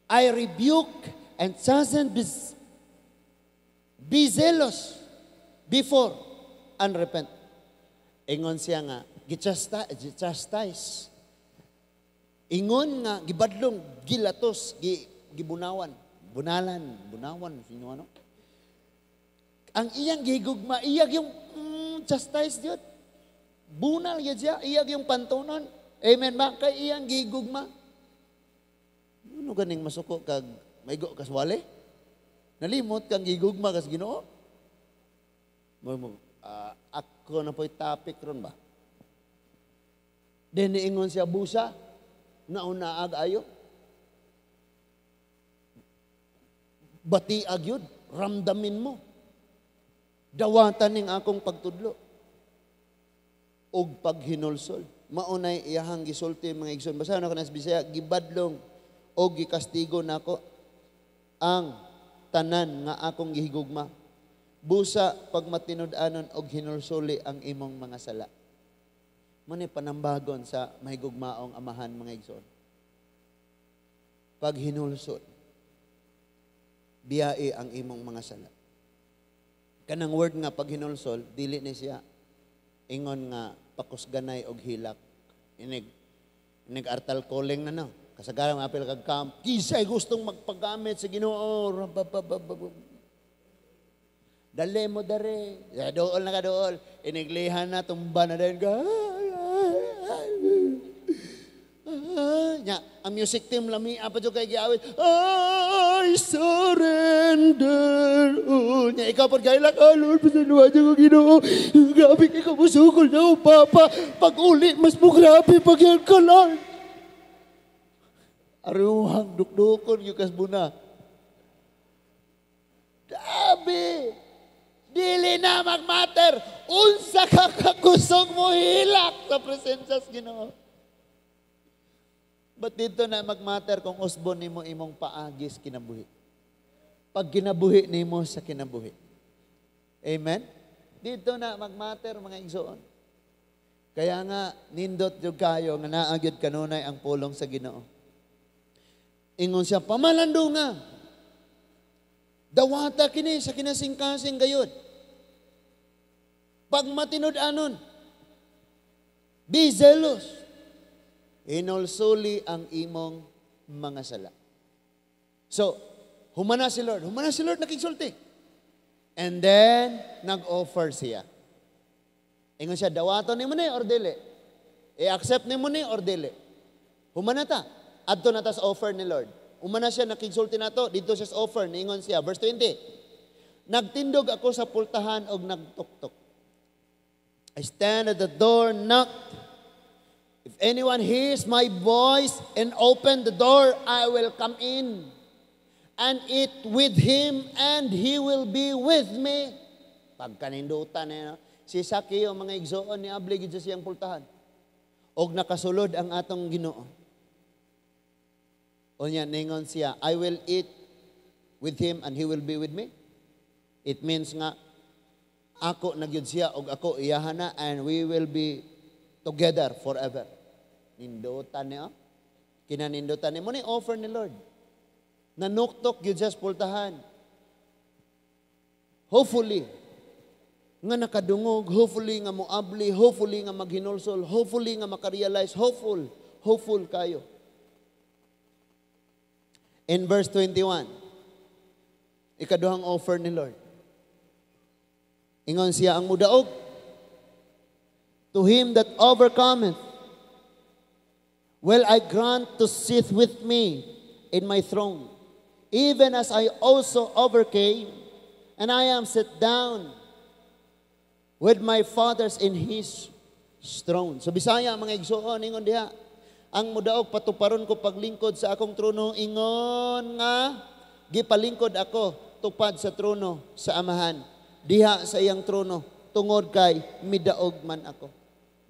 I rebuke and chasten be zealous before unrepent. Ingon siya nga, gichastise. Ingon nga, gibadlong, gilatos, gibunawan. Bunawan, sino ano? Ang iyang gigugma, iyag yung chastise yun. Bunal yun siya, iyag yung pantunon. Amen ba? Kay iyang gigugma. Ano ganing masuko kag maigo kaswale? Nalimot kang gigugma kas Ginoo? Ako na po'y topic ron ba? Then niingon siya busa, naunaag ayo. Batiag yun, ramdamin mo. Dawatan ning akong pagtudlo. Og paghinulsol. Maunay iyahang gisulti mga igsoon. Basahan ako na sa Bisaya, gibadlong o gikastigo nako ang tanan nga akong gihigugma. Busa pag matinud-anon og hinulsuli ang imong mga sala. Muni panambagon sa mahigugmaong amahan mga igsoon. Pag hinulsol, biyae ang imong mga sala. Kanang word nga pag hinulsol, dili ni siya ingon nga pakusganay og hilak. Inig artal calling na no. Kasagaran apil kag camp, kisay gustong magpagamit sa Ginoo. Dali mo dare. Dool na ka dool. Iniglihan na, tumba na din ka. Nya, ang music team lami apa jud kay giawit. I surrender. Nya ikaw pud gailak, Lord, pasanuhan ko Ginoo. Grabe kay ka musukol na papa. Pag uli mas mo grabe pag yan ka Lord. Aruhang dukdukon yung kasbuna. Dabi! Dili na na magmatter, unsa ka kakusog mo hilak sa presensya sa Ginoo. But dito na magmatter kung usbon nimo imong paagis kinabuhi. Pag kinabuhi nimo sa kinabuhi. Amen? Dito na magmatter mga igsoon. Kaya nga, nindot yung kayo nga naagyod kanunay ang pulong sa Ginoo. Ingon siya, pamalando nga. Dawata kini sa kinasingkasing gayod. Pag matinud-anon, be zealous. Inulsuli ang imong mga sala. So, humana si Lord nakigsulti. And then, nag-offer siya. Ingon siya, dawaton ni mo ni or dili? I-accept ni mo ni or dili? Humana ta. Adto na ta sa offer ni Lord. Humana siya, nakigsulti na to. Dito siya sa offer. Niingon siya. Verse 20. Nagtindog ako sa pultahan og nagtuktok. I stand at the door, knock. If anyone hears my voice and open the door, I will come in and eat with him and he will be with me. Pagkanindutan na si Sakeo, mga igsoon ni abli gid sa siyang pultahan. Og nakasulod ang atong Ginoo. Unya ningon siya, I will eat with him and he will be with me. It means nga ako nagyud siya og ako iyahan na and we will be together forever. Nindutan niya. Kinanindutan niya. Muna offer ni Lord. Nanuktok gyud siya sa pultahan. Hopefully, nga nakadungog, hopefully nga moabli, hopefully nga maghinulsol, hopefully nga makarealize, hopeful kayo. In verse 21, ikaduhang offer ni Lord. Ingon siya ang mudaog, to him that overcometh, will I grant to sit with me in my throne, even as I also overcame, and I am set down with my fathers in his throne. So Bisaya, mga igsoon, ingon diha, ang mudaog patuparon ko paglingkod sa akong trono, ingon nga, gipalingkod ako, tupad sa trono sa amahan, diha sa iyang trono, tungod kay midaog man ako.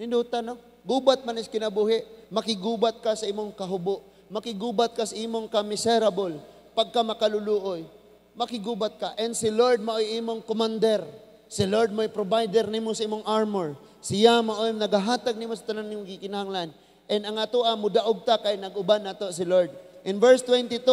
Nindutan, no? Gubat man is kinabuhi, makigubat ka sa imong kahubo, makigubat ka sa imong ka-miserable, pagka makaluluoy, makigubat ka. And si Lord mao'y imong commander, si Lord mo'y provider nimo sa imong armor. Siya mao'y nagahatag nimo sa tanan nimong gikinahanglan. And ang ato mudaog ta kay nag-uban nato si Lord. In verse 22,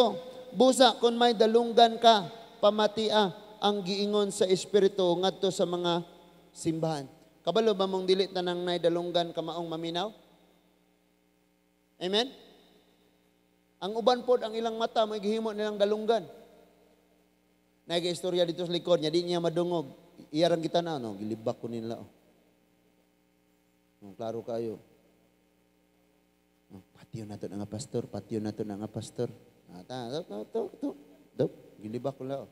busa kun may dalunggan ka, pamatia ang giingon sa espiritu ngadto sa mga simbahan. Kabalo ba mong dili tanang nay dalunggan ka maong maminaw? Amen? Ang uban pod ang ilang mata mo gihimo nilang dalunggan. Nag-istorya dito sa likod niya, di niya madungog. Iyarang kita na, no? Gilibak ko nila. Klaro kayo. Patio na to na nga pastor, patio na to na nga pastor. Gilibak ko lang.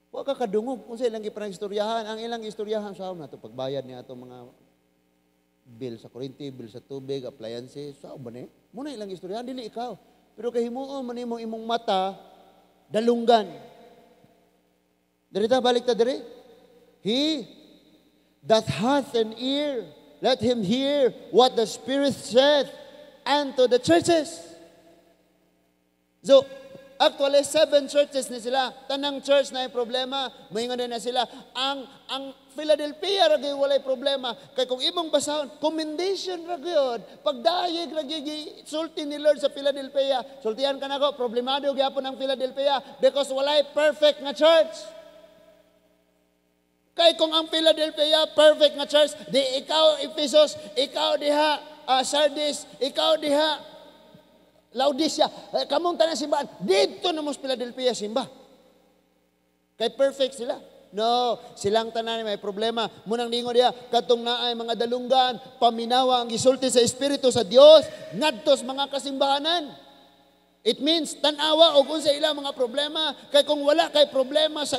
Huwag ka kadungog kung sa ilang ipanag-istoryahan. Ang ilang istoryahan sa na to pagbayad niya itong mga bill sa kuryente, bill sa tubig, appliances, sa ba na muna ilang istoryahan, dili ikaw. Pero kahimuon man imong mata, dalunggan. Dirita balik ta dire. He that hath an ear, let him hear what the Spirit saith unto the churches. So, actually, 7 churches ni sila. Tanang church na yung problema. Maingon na sila. Ang Philadelphia ragay walay problema. Kaya kung imong basahon, commendation ragay. Pagdayeg ragay, sulti ni Lord sa Philadelphia. Sultihan ka na ko, problemado gyapon ang Philadelphia because walay perfect nga church. Kaya kung ang Philadelphia perfect nga church, di ikaw Ephesus, ikaw diha Sardis, ikaw diha Laodicea, kamong tanan simbahan, dito na mo sa Philadelphia simba. Kay perfect sila. No, silang tanan may problema. Munang ningo diha, katong naay mga dalunggan, paminawa ang gisulti sa Espiritu sa Dios, ngadto sa mga kasimbahanan. It means, tanawa o kung sa ilang mga problema, kay kung wala kay problema sa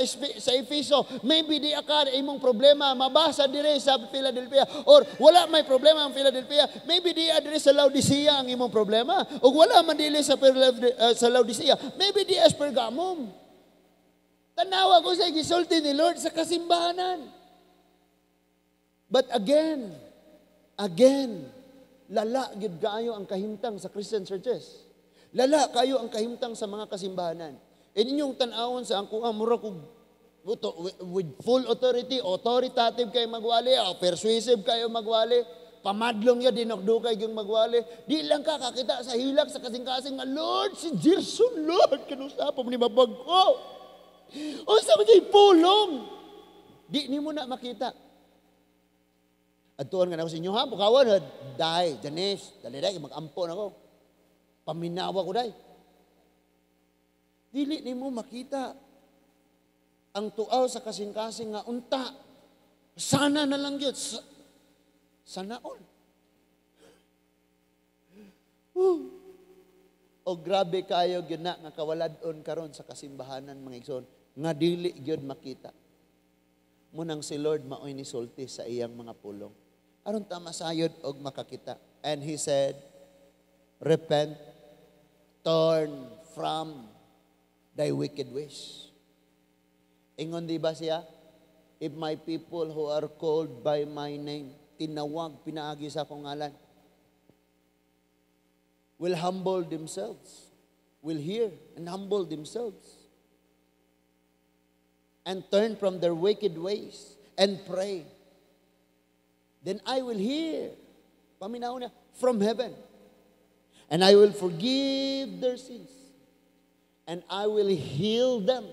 Efeso, maybe di ka imong problema, mabasa dire sa Philadelphia, or wala may problema ang Philadelphia, maybe di dire sa Laodicea ang imong problema, o wala man dili sa Laodicea, maybe di as Pergamum. Tanawa ko sa gisulti ni Lord sa kasimbahanan. But again, lala gyud kayo ang kahimtang sa Christian churches. Lala kayo ang kahimtang sa mga kasimbahanan. Inyong tan-awon sa angkuha mura kog with full authoritative kayo magwali, persuasive kayo magwali, pamadlong ya dinokdukay yung magwali. Di lang ka kakita sa hilak sa kasing-kasing nga, Lord, si Gerson, Lord, kanusapom ni mabagko. O sa mga pulong. Di ni mo na makita. At tuwan nga na ako sa inyo, ha? Bukawan, dahi, Janice, dali-dahi, mag-ampo na ako. Paminawa ko, dahi. Dili ni mo makita ang tuaw sa kasing-kasing nga unta. Sana na lang yun. Sana all. O grabe kayo gyud na nga kawaladon karon sa kasimbahanan mga igsoon nga dili gyud makita. Munang si Lord maoy ni sulti sa iyang mga pulong. Aron ta masayod og makakita. And he said, repent, turn from thy wicked ways. Ingon di ba siya? If my people who are called by my name, tinawag, pinaagi sa akong ngalan, will humble themselves, will hear and humble themselves, and turn from their wicked ways, and pray, then I will hear, paminaw niya, from heaven, and I will forgive their sins, and I will heal them.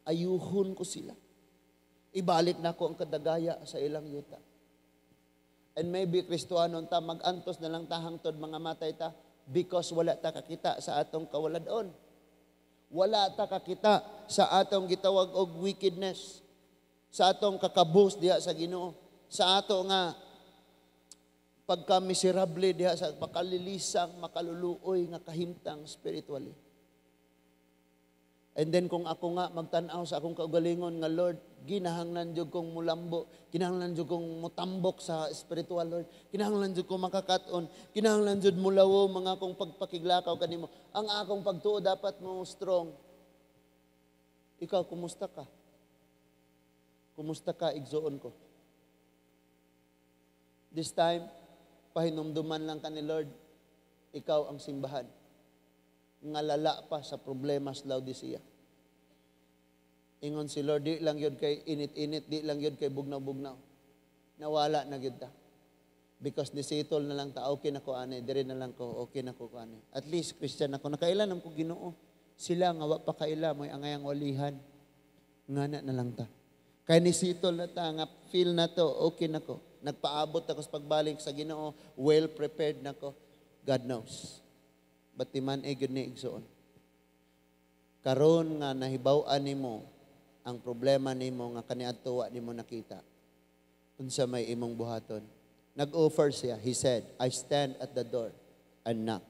Ayuhon ko sila. Ibalik na ko ang kadagaya sa ilang yuta. And maybe Kristohanon ta, mag-antos na lang ta hangtod mga matay ta because wala ta kakita sa atong kawaladon. Wala ta kakita sa atong gitawag og wickedness, sa atong kakabus diha sa Ginoo, sa ato nga pagka-miserable diha sa makalilisang, makaluluoy nga kahimtang spiritually. And then kung ako nga magtanaw sa akong kaugalingon nga Lord, ginahanglan jud kong mulambo, kinahanglan jud kong mutambok sa spiritual Lord, kinahanglan jud kong makakaton, kinahanglan jud mulawo mga akong pagpakiglakaw kanimo. Ang akong pagtuo dapat mo strong. Ikaw kumusta ka? Kumusta ka igsoon ko? This time, pahinumduman lang ka ni Lord, ikaw ang simbahan. Ngalala pa sa problema sa Laodicea. Ingon si Lord, di lang yun kay init-init, di lang yun kay bugnaw-bugnaw. Nawala na yun ta. Because nisitol na lang ta, okay na ko ane, dire na lang ko, okay na ko ane. At least, Christian ako, nakailan ko Ginoo. Sila nga wa pa kaila, may angayang walihan. Ngana na lang ta. Kaya nisitol na ta, nga feel na to, okay na ko. Nagpaabot ako sa pagbalik sa Ginoo, well prepared na ko. God knows. But timan ay gud ni igsoon. Karon nga nahibaw-an nimo ang problema nimo nga kaniadto wa nimo nakita. Unsa may imong buhaton? Nag-offer siya. He said, I stand at the door and knock.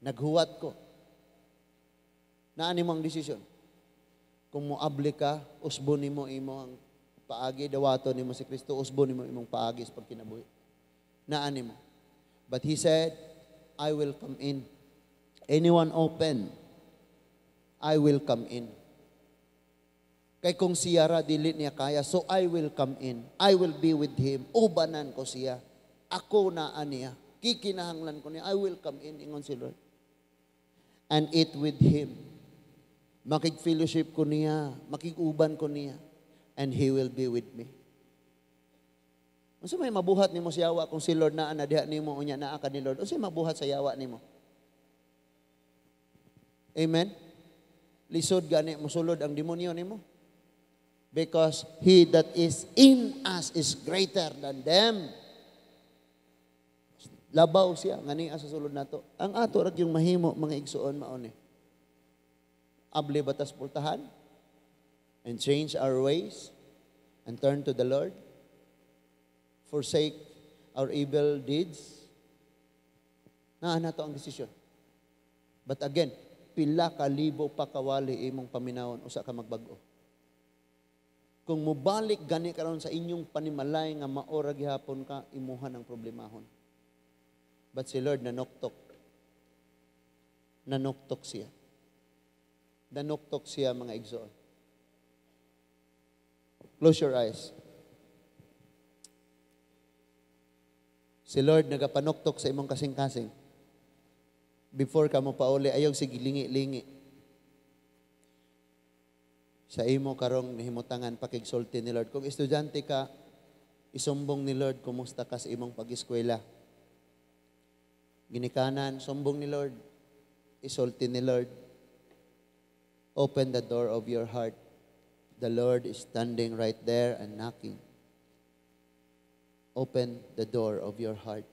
Naghuwat ko. Naa nimo ang desisyon. Kung moabli ka, usbon nimo imo ang paagi, dawaton nimo si Kristo, usbon nimo imong paagi sa pagkinabuhi. Naa nimo. But he said, I will come in. Anyone open, I will come in. Kay kung siya ra dili niya kaya, so I will come in. I will be with him. Ubanan ko siya. Ako na aniya. Kikinahanglan ko niya. I will come in, ingon si Lord. And eat with him. Makig-fellowship ko niya. Makig-uban ko niya. And he will be with me. Unsa may mabuhat nimo sa yawa kung si Lord naa na diha nimo unya naa ka ni Lord? Unsa may mabuhat sa yawa nimo? Amen. Lisod gani mosulod ang demonyo nimo. Because he that is in us is greater than them. Labaw siya ngani sa sulod nato. Ang ato ra yung mahimo mga igsuon mao ni. Abli batas pultahan and change our ways and turn to the Lord. Forsake our evil deeds. Na to ang desisyon. But again, pila ka libo pa kawali imong paminawon usa ka magbag-o. Kung mobalik gani karon sa inyong panimalay nga maora gihapon ka imuhan ang problemahon. But si Lord nanuktok. Nanuktok siya. Nanuktok siya mga igsoon. Close your eyes. Si Lord nagapanuktok sa imong kasing-kasing. Before ka mo pauli, ayaw sige lingi-lingi. Sa imo karong nihimutangan pakigsulti ni Lord. Kung estudyante ka, isumbong ni Lord kumusta ka sa imong pag-eskwela. Ginikanan, sumbong ni Lord. Isulti ni Lord. Open the door of your heart. The Lord is standing right there and knocking. Open the door of your heart.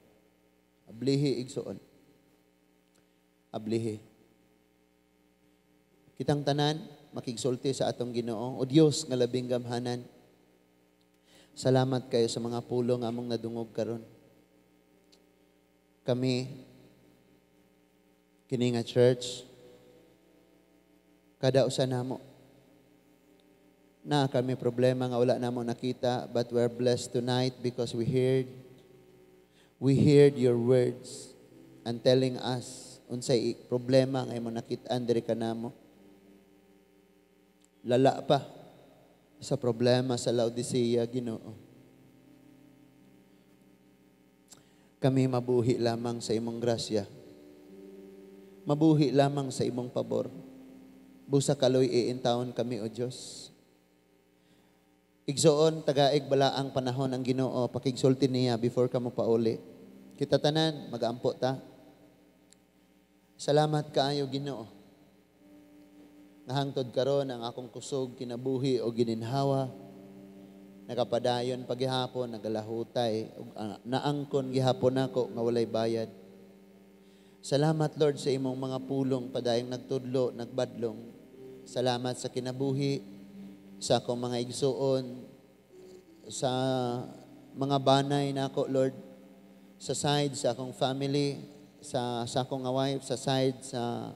Ablihi igsoon. Ablihi. Kitang tanan, makigsulti sa atong Ginoo. O Diyos nga labing gamhanan. Salamat kayo sa mga pulong among nadungog karon. Kami, kini nga church, kada usa namo. Na kami problema nga wala namo nakita, but we're blessed tonight because we heard your words and telling us unsay problema nga imo nakit-an diri kanamo. Lala pa sa problema sa Laodicea, Ginoo. Kami mabuhi lamang sa imong grasya. Mabuhi lamang sa imong pabor. Busa kaloy iintawon kami, O Diyos. Igsoon, tagaig bala ang panahon ang Ginoo, pakigsulti niya before ka mo pauli. Kita tanan, mag-aampo ta. Salamat kaayo, Ginoo. Nahangtod karon ang akong kusog, kinabuhi o gininhawa. Nakapadayon pagihapon, nagalahutay, naangkon gihapon ako nga walay bayad. Salamat, Lord, sa imong mga pulong, padayong nagtudlo, nagbadlong. Salamat sa kinabuhi, sa akong mga igsuon, sa mga banay na ako, Lord, sa side, sa akong family, sa akong wife, sa side, sa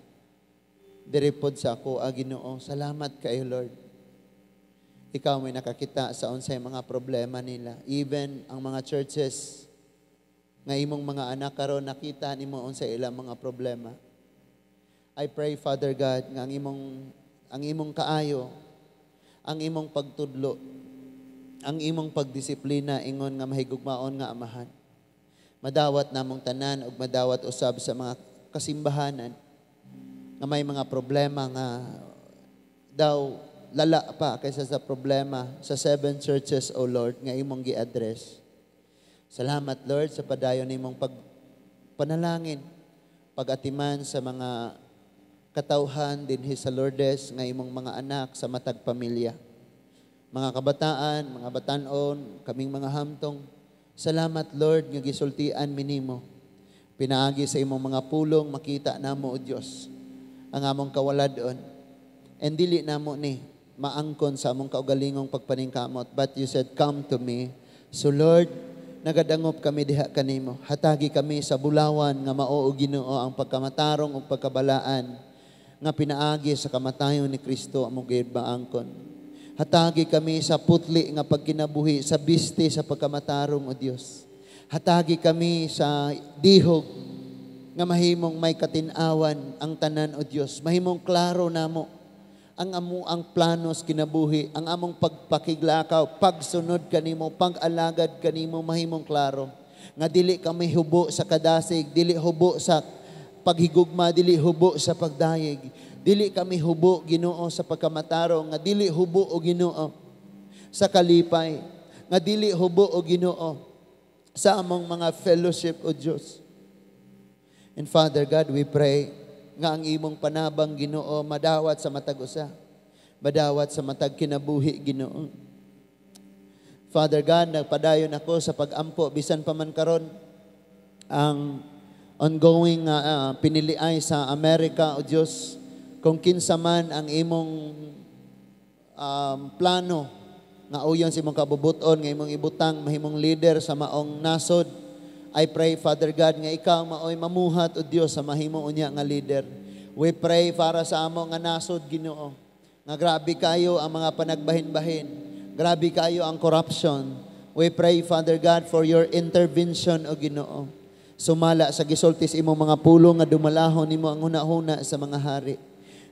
diripod sa ako, Ginoo. Salamat kayo, Lord. Ikaw may nakakita sa unsay mga problema nila. Even ang mga churches, nga imong mga anak karon nakita nimo unsay ilang mga problema. I pray, Father God, nga ang imong kaayo, ang imong pagtudlo, ang imong pagdisiplina ingon nga mahigugmaon nga amahan. Madawat namong tanan ug madawat usab sa mga kasimbahanan nga may mga problema nga daw lala pa kaysa sa problema sa 7 churches, O Lord, nga imong gi-address. Salamat, Lord, sa padayon nimong panalangin, pag-atiman sa mga katawhan dinhi sa Lourdes nga imong mga anak sa matag pamilya. Mga kabataan, mga batanon, kaming mga hamtong, salamat, Lord, nga gisultian minimo. Pinaagi sa imong mga pulong, makita namo, O Diyos, ang among kawaladon. And dili namo ni maangkon sa among kaugalingong pagpaningkamot. But you said, come to me. So Lord, nagadangop kami diha kanimo. Hatagi kami sa bulawan nga mao, O Ginoo, ang pagkamatarong ug pagkabalaan nga pinaagi sa kamatayon ni Kristo among gibaangkon. Hatagi kami sa putli nga pagkinabuhi, sa biste sa pagkamatarong, O Dios. Hatagi kami sa dihog nga mahimong may katinawan ang tanan, O Dios. Mahimong klaro namo ang ang planos kinabuhi, ang among pagpakiglakaw, pagsunod kanimo, pag-alagad kanimo, mahimong klaro. Nga dili kami hubo sa kadasig, dili hubo sa paghigugma, dili hubo sa pagdayeg. Dili kami hubo, Ginoo, sa pagkamataro, nga dili hubo, O Ginoo, sa kalipay, nga dili hubo, O Ginoo, sa among mga fellowship, O Diyos. And Father God, we pray nga ang imong panabang, Ginoo, madawat sa matag usa, madawat sa matag kinabuhi, Ginoo. Father God, nagpadayon ako sa pag-ampo, bisan pa man karon ang ongoing piniliay sa Amerika, O Diyos. Kung kinsa man ang imong plano nga uyon sa imong kabubuton, nga imong ibutang mahimong leader sa maong nasod, I pray, Father God, nga ikaw maoy mamuhat, O Dios, sa mahimo unya nga leader. We pray para sa amo nga nasod, Ginoo, nga grabe kayo ang mga panagbahin-bahin, grabe kayo ang corruption. We pray, Father God, for your intervention, O Ginoo. Sumala sa gisultis imong mga pulong nga dumalahon nimo ang hunahuna sa mga hari.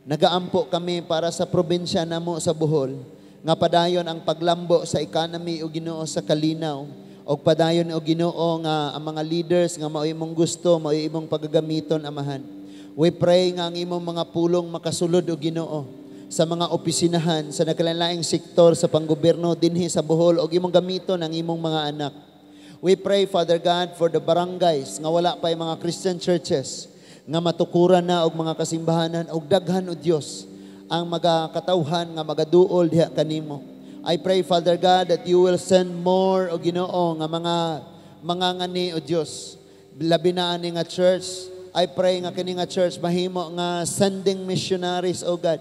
Nagaampo kami para sa probinsya namo sa Bohol, nga padayon ang paglambo sa economy, O Ginoo, sa kalinaw. Og padayon o Ginoo nga ang mga leaders nga mao imong gusto, mao imong pagagamiton, Amahan. We pray nga ang imong mga pulong makasulod o Ginoo sa mga opisinahan, sa nagkalain-laing sektor sa panggobyerno dinhi sa Bohol og imong gamiton ang imong mga anak. We pray, Father God, for the barangays nga wala pa mga Christian churches nga matukuran na og mga kasimbahanan og daghan o Dios ang magakatawhan nga magaduol diha kanimo. I pray, Father God, that you will send more o Ginoo nga mga ngani o Dios. Labi na ani nga church. I pray nga kini nga church mahimo nga sending missionaries o God.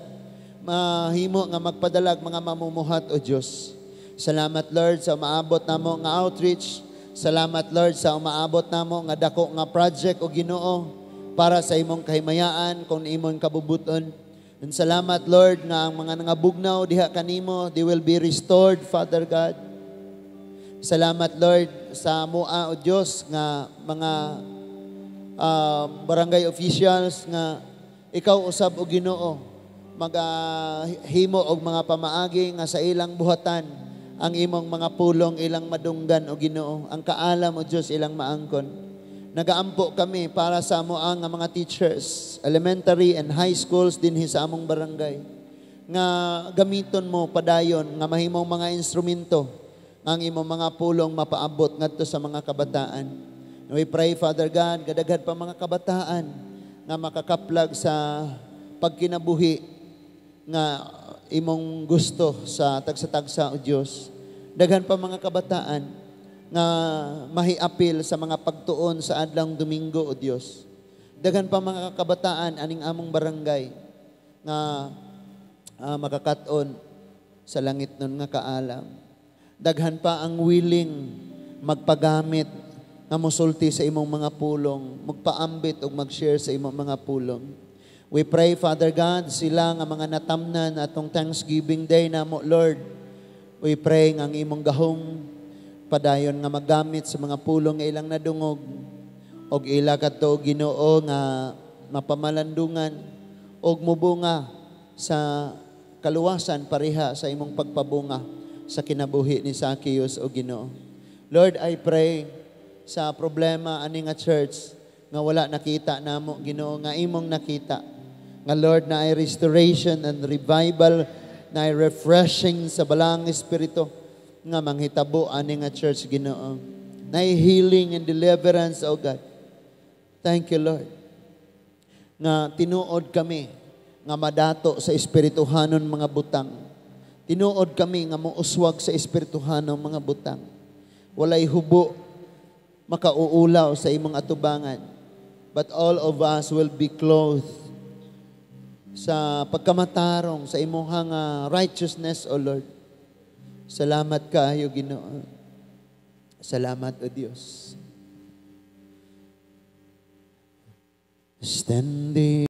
Mahimo nga magpadalag mga mamumuhat o Dios. Salamat Lord sa umaabot namo nga outreach. Salamat Lord sa umaabot namo nga dako nga project o Ginoo para sa imong kahimayaan kung imong kabubuton. And salamat, Lord, nga ang mga nangabugnaw diha kanimo, they will be restored, Father God. Salamat, Lord, sa mua o Diyos nga mga barangay officials nga ikaw usab o Ginoo maghimo og mga pamaagi nga sa ilang buhatan ang imong mga pulong ilang madunggan o Ginoo. Ang kaalam o Diyos ilang maangkon. Nagaampo kami para sa amoang nga mga teachers, elementary and high schools dinhi sa among barangay. Nga gamiton mo padayon nga mahimong mga instrumento ang imong mga pulong mapaabot ngadto sa mga kabataan. We pray, Father God, kadaghan pa mga kabataan nga makakaplag sa pagkinabuhi nga imong gusto sa tagsa-tagsa o Dios. Daghan pa mga kabataan nga mahiapil sa mga pagtuon sa adlang Domingo o Dios. Daghan pa mga kabataan aning among barangay nga makakaton sa langit nun nga kaalam. Daghan pa ang willing magpagamit nga mosulti sa imong mga pulong, magpaambit o mag-share sa imong mga pulong. We pray, Father God, sila nga mga natamnan atong Thanksgiving Day namo, Lord. We pray nga ang imong gahom padayon nga magamit sa mga pulong nga ilang nadungog og ila kadto Ginoo nga mapamalandungan og mubunga sa kaluwasan pareha sa imong pagpabunga sa kinabuhi ni Zacchaeus o Ginoo. Lord, I pray sa problema ani nga church nga wala nakita namo Ginoo nga imong nakita. Nga Lord, na ay restoration and revival, na ay refreshing sa balang espiritu nga manghitabo ani nga church Ginoo. Na ay healing and deliverance, O God. Thank you, Lord. Nga tinuod kami nga madato sa espirituhanon mga butang. Tinuod kami nga muuswag sa espirituhanon mga butang. Walay hubo makauulaw sa imong atubangan. But all of us will be clothed sa pagkamatarong sa imong righteousness, O Lord. Salamat kaayo, Ginoo. Salamat, O Dios. Standing